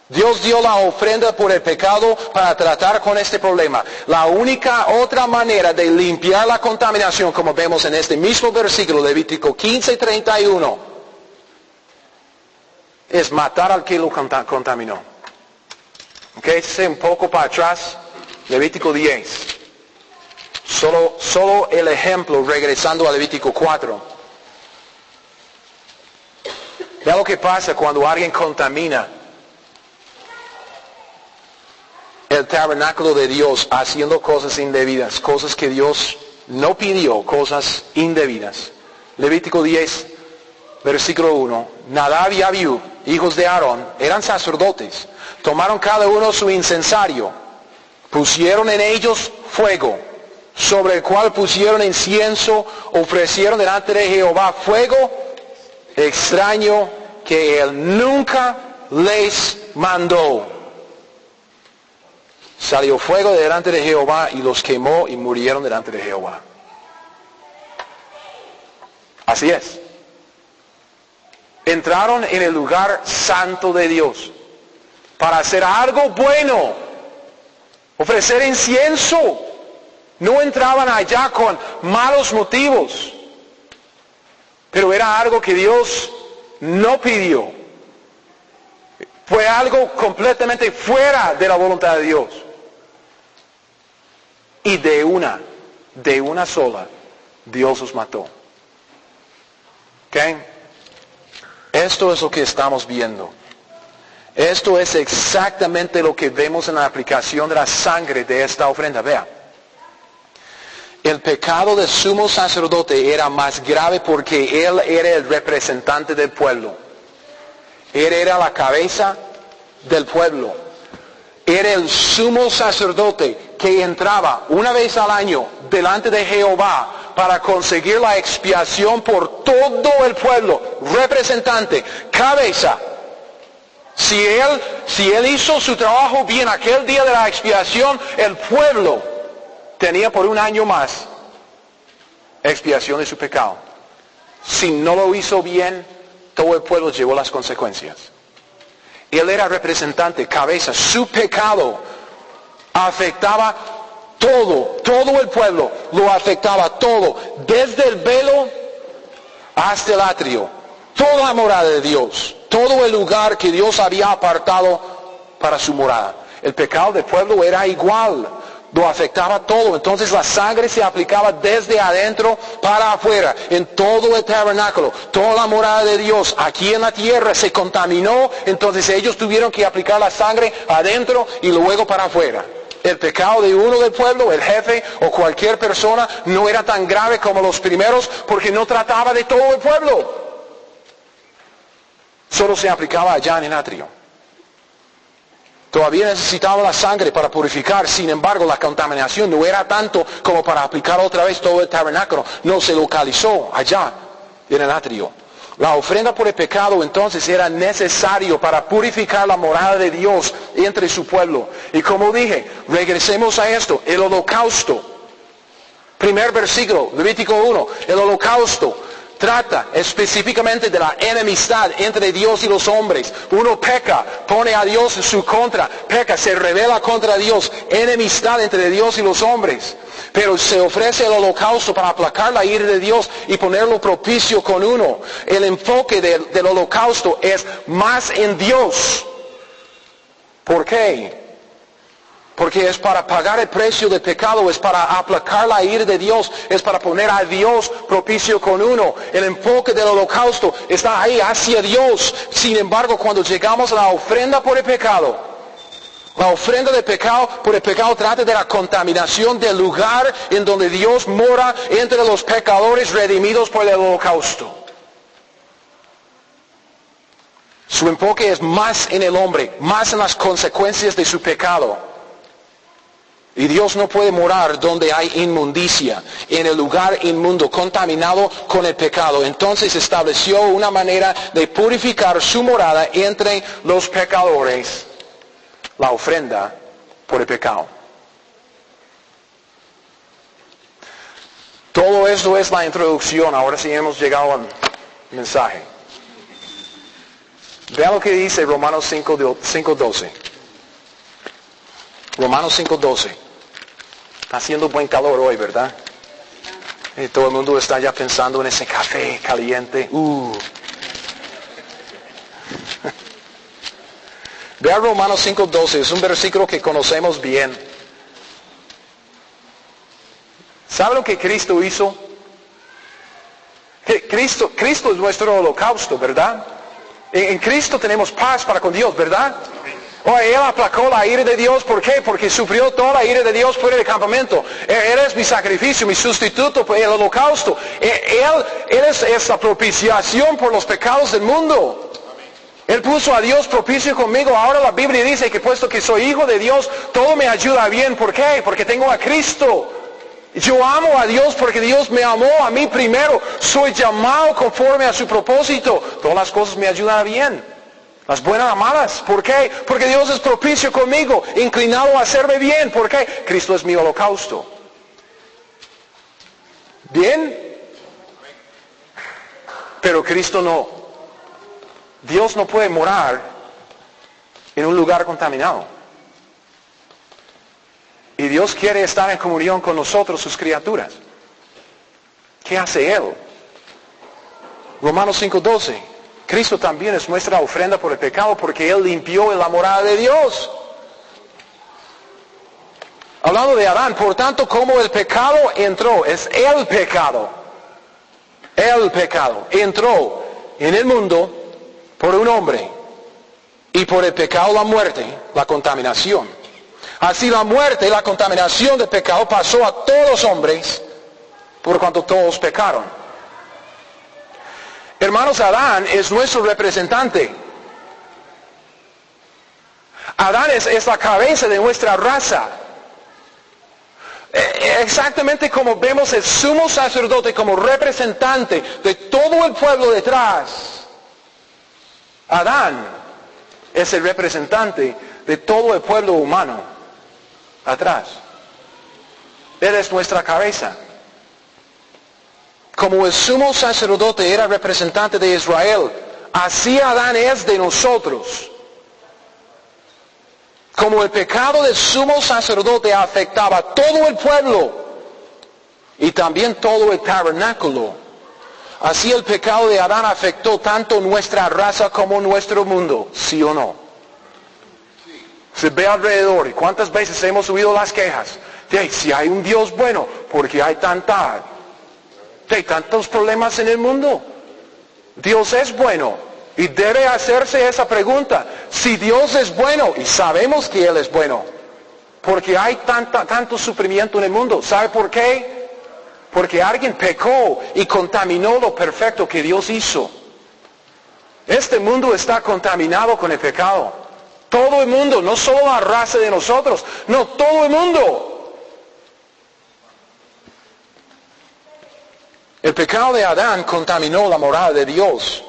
Speaker 1: Dios dio la ofrenda por el pecado para tratar con este problema. La única otra manera de limpiar la contaminación, como vemos en este mismo versículo, Levítico 15, 31, es matar al que lo contaminó. Ok, un poco para atrás, Levítico 10. Solo el ejemplo, regresando a Levítico 4. Vea lo que pasa cuando alguien contamina el tabernáculo de Dios haciendo cosas indebidas, cosas que Dios no pidió, cosas indebidas. Levítico 10, versículo 1. Nadab y Abiú, hijos de Aarón, eran sacerdotes. Tomaron cada uno su incensario, pusieron en ellos fuego, sobre el cual pusieron incienso, ofrecieron delante de Jehová fuego extraño
Speaker 3: que Él nunca les mandó. Salió fuego de delante de Jehová y los quemó y murieron delante de Jehová. Así es. Entraron en el lugar santo de Dios para hacer algo bueno, ofrecer incienso. No entraban allá con malos motivos, pero era algo que Dios no pidió. Fue algo completamente fuera de la voluntad de Dios. Y de una sola, Dios los mató. ¿Ok? Esto es lo que estamos viendo. Esto es exactamente lo que vemos en la aplicación de la sangre de esta ofrenda. Vea. El pecado del sumo sacerdote era más grave porque él era el representante del pueblo. Él era la cabeza del pueblo. Era el sumo sacerdote que entraba una vez al año delante de Jehová para conseguir la expiación por todo el pueblo. Representante, cabeza. Si él hizo su trabajo bien aquel día de la expiación, el pueblo tenía por un año más expiación de su pecado. Si no lo hizo bien, todo el pueblo llevó las consecuencias. Él era representante, cabeza. Su pecado afectaba todo el pueblo. Lo afectaba todo, desde el velo hasta el atrio. Toda la morada de Dios, todo el lugar que Dios había apartado para su morada. El pecado del pueblo era igual. Lo afectaba todo. Entonces la sangre se aplicaba desde adentro para afuera, en todo el tabernáculo, toda la morada de Dios. Aquí en la tierra se contaminó, entonces ellos tuvieron que aplicar la sangre adentro y luego para afuera. El pecado de uno del pueblo, el jefe o cualquier persona, no era tan grave como los primeros porque no trataba de todo el pueblo. Solo se aplicaba allá en el atrio. Todavía necesitaba la sangre para purificar, sin embargo la contaminación no era tanto como para aplicar otra vez todo el tabernáculo. No se localizó allá en el atrio. La ofrenda por el pecado entonces era necesario para purificar la morada de Dios entre su pueblo. Y como dije, regresemos a esto, el holocausto. Primer versículo, Levítico 1, el holocausto trata específicamente de la enemistad entre Dios y los hombres. Uno peca, pone a Dios en su contra, peca, se rebela contra Dios, enemistad entre Dios y los hombres. Pero se ofrece el holocausto para aplacar la ira de Dios y ponerlo propicio con uno. El enfoque del holocausto es más en Dios. ¿Por qué? Porque es para pagar el precio del pecado, es para aplacar la ira de Dios, es para poner a Dios propicio con uno. El enfoque del holocausto está ahí hacia Dios. Sin embargo, cuando llegamos a la ofrenda por el pecado, la ofrenda de pecado por el pecado trata de la contaminación del lugar en donde Dios mora entre los pecadores redimidos por el holocausto. Su enfoque es más en el hombre, más en las consecuencias de su pecado. Y Dios no puede morar donde hay inmundicia, en el lugar inmundo, contaminado con el pecado. Entonces estableció una manera de purificar su morada entre los pecadores, la ofrenda por el pecado. Todo esto es la introducción. Ahora sí hemos llegado al mensaje. Vean lo que dice Romanos 5:12. Romanos 5:12. Está haciendo buen calor hoy, ¿verdad? Y todo el mundo está ya pensando en ese café caliente. Vean Romanos 5:12. Es un versículo que conocemos bien. ¿Sabe lo que Cristo hizo? Cristo es nuestro holocausto, ¿verdad? En Cristo tenemos paz para con Dios, ¿verdad? Él aplacó la ira de Dios. ¿Por qué? Porque sufrió toda la ira de Dios fuera del campamento. Él es mi sacrificio, mi sustituto por el holocausto. Él es la propiciación por los pecados del mundo. Él puso a Dios propicio conmigo. Ahora la Biblia dice que puesto que soy hijo de Dios, todo me ayuda bien. ¿Por qué? Porque tengo a Cristo.
Speaker 1: Yo amo a Dios porque Dios me amó a mí primero. Soy llamado conforme a su propósito. Todas las cosas me ayudan bien. Las buenas a malas. ¿Por qué? Porque Dios es propicio conmigo, inclinado a hacerme bien. ¿Por qué? Cristo es mi holocausto. ¿Bien? Pero Cristo no. Dios no puede morar en un lugar contaminado. Y Dios quiere estar en comunión con nosotros, sus criaturas. ¿Qué hace Él? Romanos 5:12. Cristo también es nuestra ofrenda por el pecado porque Él limpió en la morada de Dios. Hablando de Adán, por tanto, como el pecado entró, es el pecado. El pecado entró en el mundo por un hombre. Y por el pecado la muerte, la contaminación. Así la muerte, la contaminación del pecado pasó a todos los hombres por cuanto todos pecaron. Hermanos, Adán es nuestro representante. Adán es la cabeza de nuestra raza. Exactamente como vemos el sumo sacerdote como representante de todo el pueblo detrás. Adán es el representante de todo el pueblo humano atrás. Él es nuestra cabeza. Como el sumo sacerdote era representante de Israel, así Adán es de nosotros. Como el pecado del sumo sacerdote afectaba a todo el pueblo y también todo el tabernáculo, así el pecado de Adán afectó tanto nuestra raza como nuestro mundo, ¿sí o no? Se ve alrededor y cuántas veces hemos oído las quejas de si hay un Dios bueno, porque hay tantos problemas en el mundo. Dios es bueno y debe hacerse esa pregunta. Si Dios es bueno, y sabemos que Él es bueno, porque hay tanto sufrimiento en el mundo. ¿Sabe por qué? Porque alguien pecó y contaminó lo perfecto que Dios hizo. Este mundo está contaminado con el pecado. Todo el mundo, no solo la raza de nosotros, no, todo el mundo. El pecado de Adán contaminó la morada de Dios.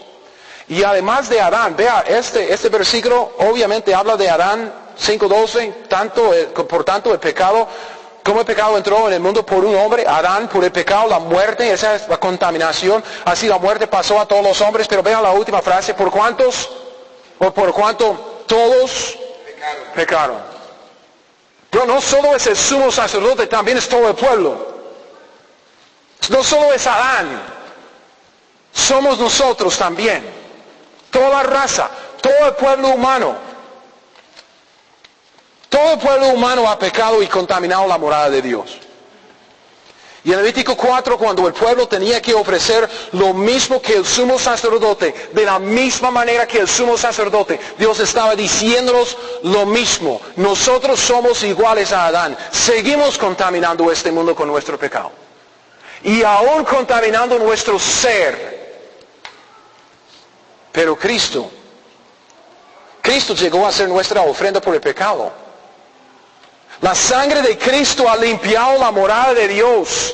Speaker 1: Y además de Adán, vea, este versículo obviamente habla de Adán 5:12, por tanto el pecado, como el pecado entró en el mundo por un hombre, Adán por el pecado, la muerte, esa es la contaminación, así la muerte pasó a todos los hombres, pero vean la última frase, por cuanto todos pecaron. Pero no solo es el sumo sacerdote, también es todo el pueblo. No solo es Adán, somos nosotros también. Toda la raza, todo el pueblo humano. Todo el pueblo humano ha pecado y contaminado la morada de Dios. Y en Levítico 4, cuando el pueblo tenía que ofrecer lo mismo que el sumo sacerdote, de la misma manera que el sumo sacerdote, Dios estaba diciéndonos lo mismo. Nosotros somos iguales a Adán. Seguimos contaminando este mundo con nuestro pecado. Y aún contaminando nuestro ser. Pero Cristo llegó a ser nuestra ofrenda por el pecado. La sangre de Cristo ha limpiado la morada de Dios.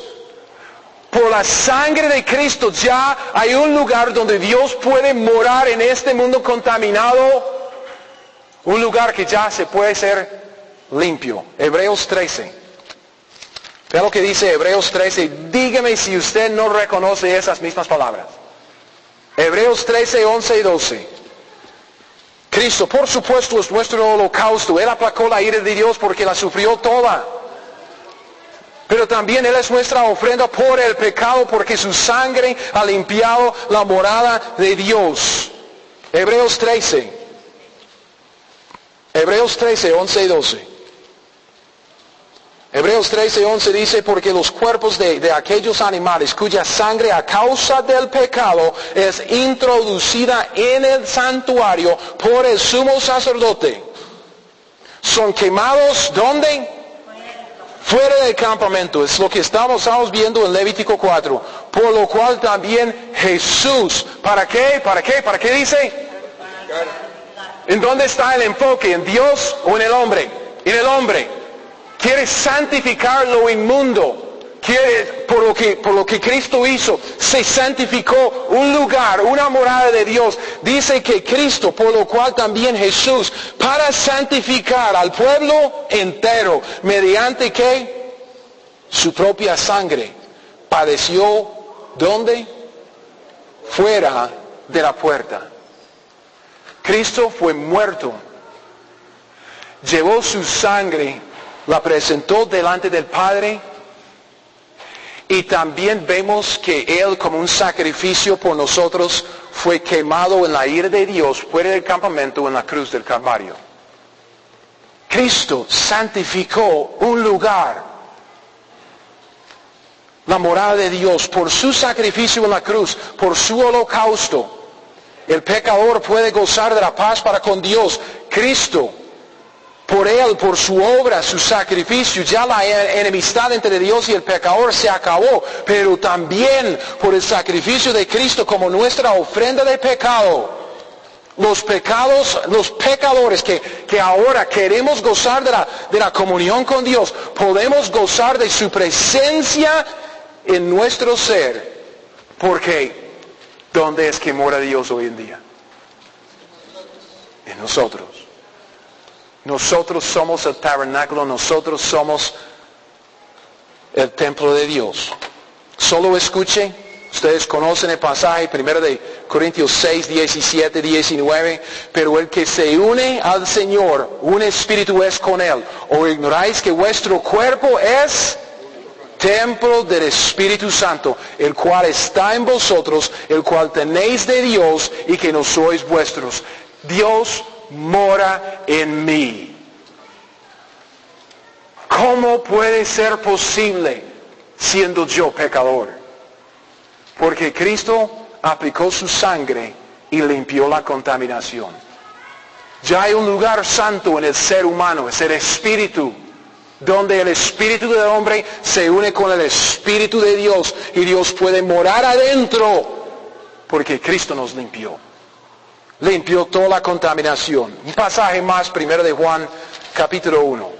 Speaker 1: Por la sangre de Cristo ya hay un lugar donde Dios puede morar en este mundo contaminado. Un lugar que ya se puede ser limpio. Hebreos 13. Vea lo que dice Hebreos 13. Dígame si usted no reconoce esas mismas palabras. Hebreos 13, 11 y 12. Cristo, por supuesto, es nuestro holocausto. Él aplacó la ira de Dios porque la sufrió toda. Pero también Él es nuestra ofrenda por el pecado porque su sangre ha limpiado la morada de Dios. Hebreos 13. Hebreos 13, 11 y 12. Hebreos 13, 11 dice, porque los cuerpos de aquellos animales cuya sangre a causa del pecado es introducida en el santuario por el sumo sacerdote, son quemados, ¿dónde? Fuera del campamento. Es lo que estamos viendo en Levítico 4. Por lo cual también Jesús, ¿para qué? ¿Para qué? ¿Para qué dice? ¿En dónde está el enfoque? ¿En Dios o en el hombre? En el hombre. Quiere santificar lo inmundo.
Speaker 3: Por lo que Cristo hizo, se santificó un lugar, una morada de Dios. Dice que Cristo, por lo cual también Jesús, para santificar al pueblo entero, mediante que su propia sangre, padeció, ¿dónde? Fuera de la puerta. Cristo fue muerto, llevó su sangre, la presentó delante del Padre. Y también vemos que Él, como un sacrificio por nosotros, fue quemado en la ira de Dios fuera del campamento en la cruz del Calvario. Cristo santificó un lugar, la morada de Dios, por su sacrificio en la cruz, por su holocausto. El pecador puede gozar de la paz para con Dios. Cristo, por Él, por su obra, su sacrificio, ya la enemistad entre Dios y el pecador se acabó. Pero también por el sacrificio de Cristo como nuestra ofrenda de pecado. Los pecadores que ahora queremos gozar de la comunión con Dios, podemos gozar de su presencia en nuestro ser. Porque, ¿dónde es que mora Dios hoy en día? En nosotros. Nosotros somos el tabernáculo, nosotros somos el templo de Dios. Solo escuche, ustedes conocen el pasaje 1 de Corintios 6, 17, 19, pero el que se une al Señor, un espíritu es con Él. ¿O ignoráis que vuestro cuerpo es templo del Espíritu Santo, el cual está en vosotros, el cual tenéis de Dios y que no sois vuestros? Dios mora en mí. ¿Cómo puede ser posible siendo yo pecador? Porque Cristo aplicó su sangre y limpió la contaminación. Ya hay un lugar santo en el ser humano, es el espíritu, donde el espíritu del hombre se une con el espíritu de Dios y Dios puede morar adentro, porque Cristo nos limpió. Limpió toda la contaminación. Un pasaje más, 1 de Juan, capítulo 1.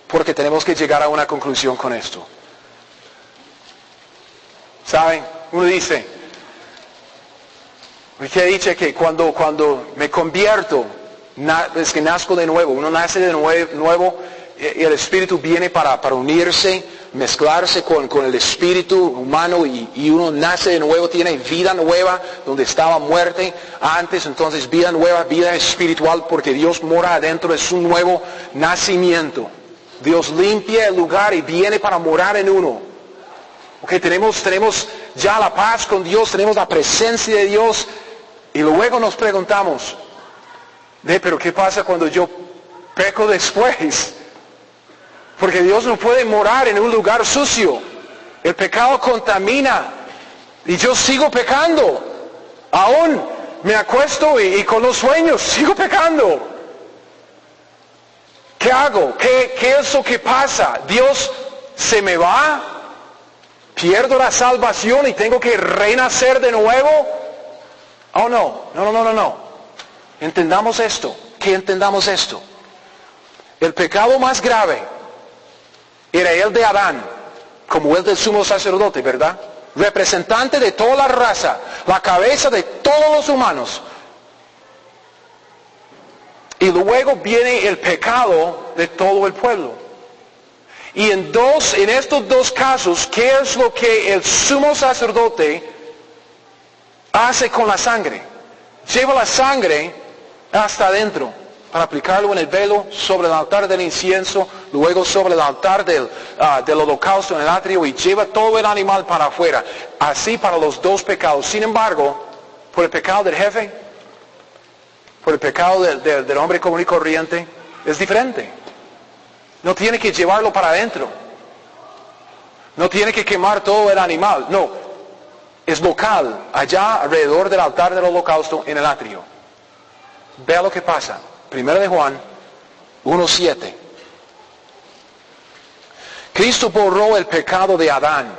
Speaker 3: Porque tenemos que llegar a una conclusión con esto. ¿Saben? Uno dice, porque dice que cuando me convierto, es que nazco de nuevo. Uno nace de nuevo y el Espíritu viene para unirse, mezclarse con el espíritu humano y uno nace de nuevo, tiene vida nueva donde estaba muerte antes, entonces vida nueva, vida espiritual, porque Dios mora adentro, es un nuevo nacimiento. Dios limpia el lugar y viene para morar en uno. Okay, tenemos ya la paz con Dios, tenemos la presencia de Dios y luego nos preguntamos, pero ¿qué pasa cuando yo peco después? Porque Dios no puede morar en un lugar sucio. El pecado contamina. Y yo sigo pecando. Aún me acuesto y con los sueños sigo pecando. ¿Qué hago? ¿Qué es lo que pasa? ¿Dios se me va? ¿Pierdo la salvación y tengo que renacer de nuevo? Oh, no. Entendamos esto. Que entendamos esto. El pecado más grave era el de Adán, como el del sumo sacerdote, ¿verdad? Representante de toda la raza, la cabeza de todos los humanos. Y luego viene el pecado de todo el pueblo. Y en estos dos casos, ¿qué es lo que el sumo sacerdote hace con la sangre? Lleva la sangre hasta adentro, para aplicarlo en el velo, sobre el altar del incienso, luego sobre el altar del holocausto en el atrio, y lleva todo el animal para afuera. Así para los dos pecados. Sin embargo, por el pecado del jefe, por el pecado del hombre común y corriente, es diferente. No tiene que llevarlo para adentro. No tiene que quemar todo el animal. No, es local, allá alrededor del altar del holocausto en el atrio. Vea lo que pasa. 1 de Juan 1:7. Cristo borró el pecado de Adán.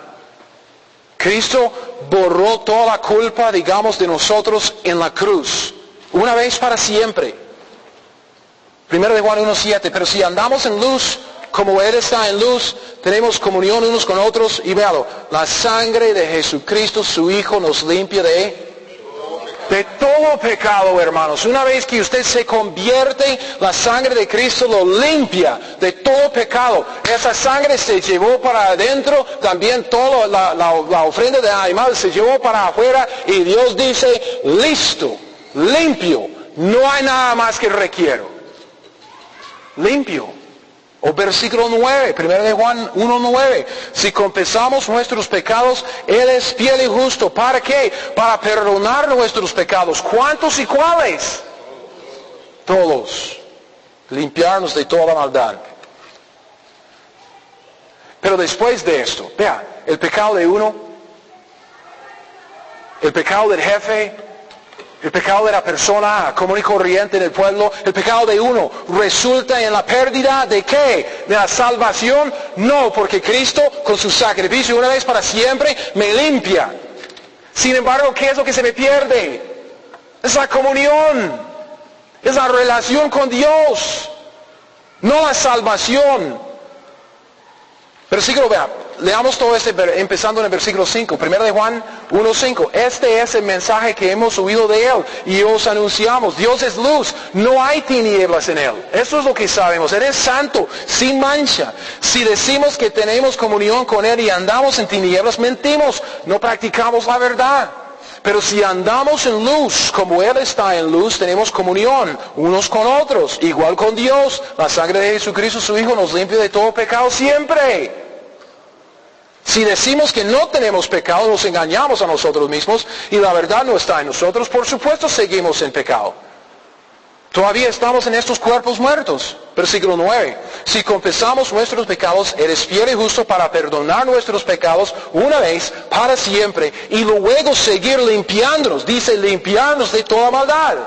Speaker 3: Cristo borró toda la culpa, digamos, de nosotros en la cruz. Una vez para siempre. 1 de Juan 1:7. Pero si andamos en luz, como Él está en luz, tenemos comunión unos con otros. Y véalo, la sangre de Jesucristo, su Hijo, nos limpia de todo pecado, hermanos. Una vez que usted se convierte, la sangre de Cristo lo limpia de todo pecado. Esa sangre se llevó para adentro, también toda la ofrenda de animal se llevó para afuera, y Dios dice, listo, limpio, no hay nada más que requiero. Limpio. O versículo 9, 1 de Juan 1:9. Si confesamos nuestros pecados, Él es fiel y justo. ¿Para qué? Para perdonar nuestros pecados. ¿Cuántos y cuáles? Todos. Limpiarnos de toda maldad. Pero después de esto, vea, el pecado de uno, el pecado del jefe, el pecado de la persona común y corriente en el pueblo, el pecado de uno resulta en la pérdida de ¿qué? ¿De la salvación? No, porque Cristo con su sacrificio una vez para siempre me limpia. Sin embargo, ¿qué es lo que se me pierde? Es la comunión, es la relación con Dios, no la salvación. Versículo, vea, leamos todo este empezando en el versículo 5, 1 de Juan 1:5. Este es el mensaje que hemos oído de Él y os anunciamos. Dios es luz, no hay tinieblas en Él. Eso es lo que sabemos. Él es santo, sin mancha. Si decimos que tenemos comunión con Él y andamos en tinieblas, mentimos, no practicamos la verdad. Pero si andamos en luz, como Él está en luz, tenemos comunión unos con otros, igual con Dios. La sangre de Jesucristo, su Hijo, nos limpia de todo pecado siempre. Si decimos que no tenemos pecado, nos engañamos a nosotros mismos y la verdad no está en nosotros. Por supuesto seguimos en pecado. Todavía estamos en estos cuerpos muertos. Versículo 9. Si confesamos nuestros pecados, Él es fiel y justo para perdonar nuestros pecados una vez para siempre y luego seguir limpiándonos. Dice limpiarnos de toda maldad.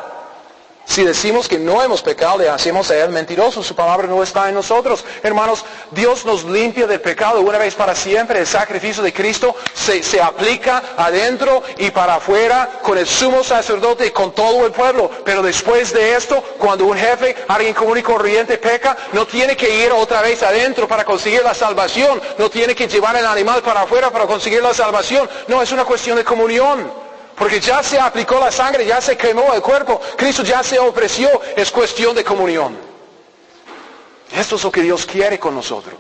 Speaker 3: Si decimos que no hemos pecado, le hacemos a Él mentiroso. Su palabra no está en nosotros. Hermanos, Dios nos limpia del pecado una vez para siempre. El sacrificio de Cristo se aplica adentro y para afuera con el sumo sacerdote y con todo el pueblo. Pero después de esto, cuando un jefe, alguien común y corriente peca, no tiene que ir otra vez adentro para conseguir la salvación. No tiene que llevar el animal para afuera para conseguir la salvación. No, es una cuestión de comunión. Porque ya se aplicó la sangre, ya se quemó el cuerpo, Cristo ya se ofreció, es cuestión de comunión. Esto es lo que Dios quiere con nosotros.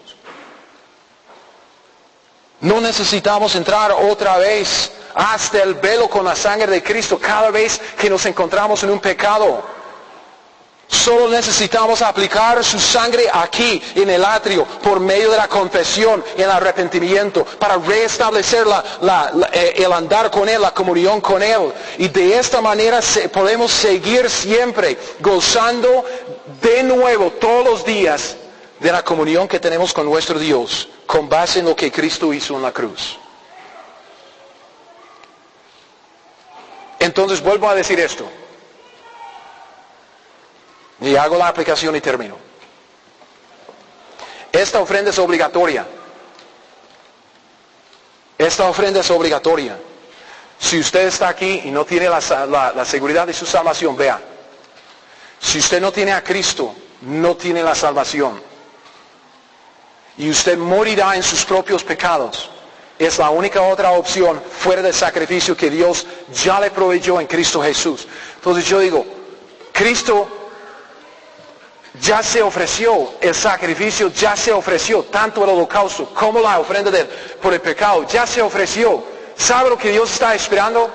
Speaker 3: No necesitamos entrar otra vez hasta el velo con la sangre de Cristo cada vez que nos encontramos en un pecado. Solo necesitamos aplicar su sangre aquí, en el atrio, por medio de la confesión y el arrepentimiento, para restablecer el andar con Él, la comunión con Él. Y de esta manera podemos seguir siempre gozando de nuevo todos los días de la comunión que tenemos con nuestro Dios, con base en lo que Cristo hizo en la cruz. Entonces vuelvo a decir esto. Y hago la aplicación y termino. Esta ofrenda es obligatoria. Esta ofrenda es obligatoria. Si usted está aquí y no tiene la seguridad de su salvación, vea. Si usted no tiene a Cristo, no tiene la salvación. Y usted morirá en sus propios pecados. Es la única otra opción fuera del sacrificio que Dios ya le proveyó en Cristo Jesús. Entonces yo digo, Cristo ya se ofreció, el sacrificio ya se ofreció, tanto el holocausto como la ofrenda por el pecado, ya se ofreció. ¿Sabe lo que Dios está esperando?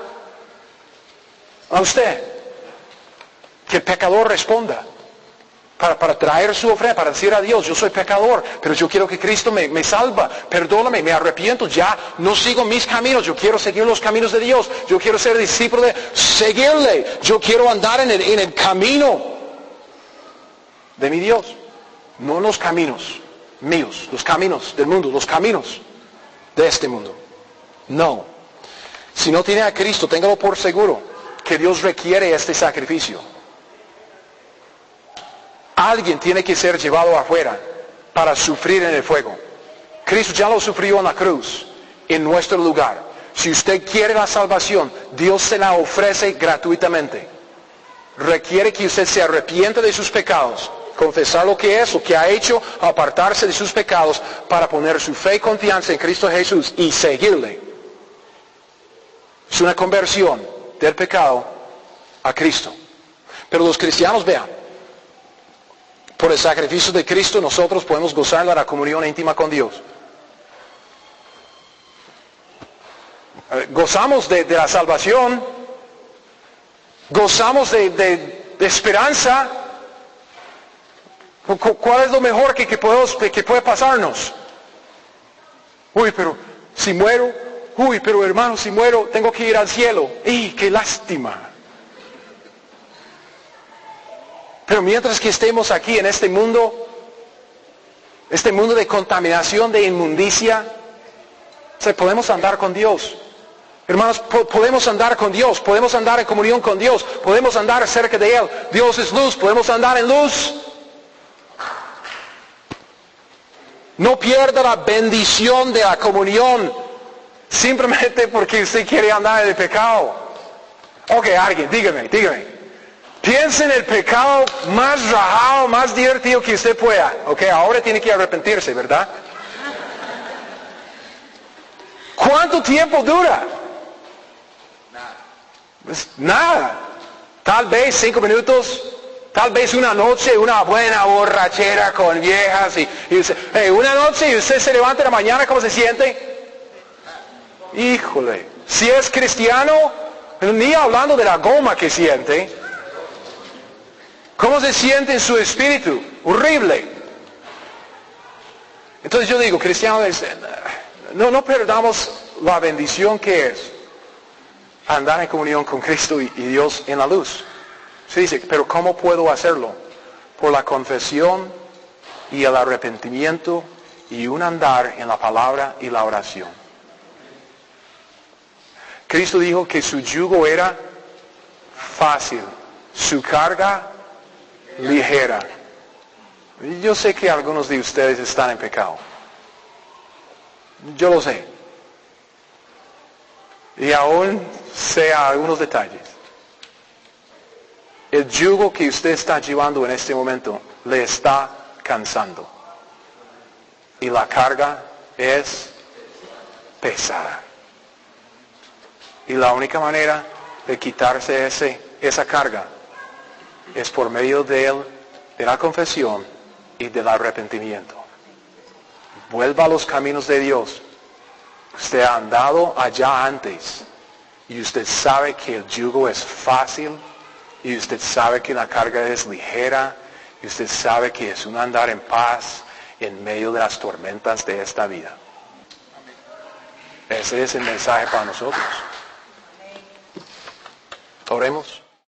Speaker 3: A usted. Que el pecador responda. Para traer su ofrenda, para decir a Dios, yo soy pecador, pero yo quiero que Cristo me salva, perdóname, me arrepiento, ya no sigo mis caminos, yo quiero seguir los caminos de Dios, yo quiero ser discípulo de seguirle, yo quiero andar en el camino de mi Dios, no los caminos míos, los caminos del mundo, los caminos de este mundo. No. Si no tiene a Cristo, téngalo por seguro que Dios requiere este sacrificio. Alguien tiene que ser llevado afuera para sufrir en el fuego. Cristo ya lo sufrió en la cruz, en nuestro lugar. Si usted quiere la salvación, Dios se la ofrece gratuitamente. Requiere que usted se arrepienta de sus pecados, confesar lo que es, lo que ha hecho, apartarse de sus pecados para poner su fe y confianza en Cristo Jesús y seguirle. Es una conversión del pecado a Cristo. Pero los cristianos, vean, por el sacrificio de Cristo nosotros podemos gozar de la comunión íntima con Dios. Gozamos de la salvación, gozamos de esperanza. ¿Cuál es lo mejor que puede pasarnos? Uy, pero si muero, pero hermano, si muero, tengo que ir al cielo. ¡Y qué lástima! Pero mientras que estemos aquí en este mundo de contaminación, de inmundicia, podemos andar con Dios. Hermanos, podemos andar con Dios, podemos andar en comunión con Dios, podemos andar cerca de Él. Dios es luz, podemos andar en luz. No pierda la bendición de la comunión simplemente porque usted quiere andar en el pecado. Ok, alguien, dígame. Piense en el pecado más rajado, más divertido que usted pueda. Ok, ahora tiene que arrepentirse, ¿verdad? ¿Cuánto tiempo dura? Nada. Tal vez 5 minutos, tal vez una noche, una buena borrachera con viejas. Y usted, una noche y usted se levanta en la mañana, ¿cómo se siente? Híjole. Si es cristiano, ni hablando de la goma que siente. ¿Cómo se siente en su espíritu? Horrible. Entonces yo digo, cristianos, no perdamos la bendición que es andar en comunión con Cristo y Dios en la luz. Se dice, pero ¿cómo puedo hacerlo? Por la confesión y el arrepentimiento y un andar en la palabra y la oración. Cristo dijo que su yugo era fácil, su carga ligera. Yo sé que algunos de ustedes están en pecado. Yo lo sé. Y aún sé algunos detalles. El yugo que usted está llevando en este momento le está cansando. Y la carga es pesada. Y la única manera de quitarse esa carga es por medio de la confesión y del arrepentimiento. Vuelva a los caminos de Dios. Usted ha andado allá antes y usted sabe que el yugo es fácil y usted sabe que la carga es ligera y usted sabe que es un andar en paz en medio de las tormentas de esta vida. Ese es el mensaje para nosotros. Oremos.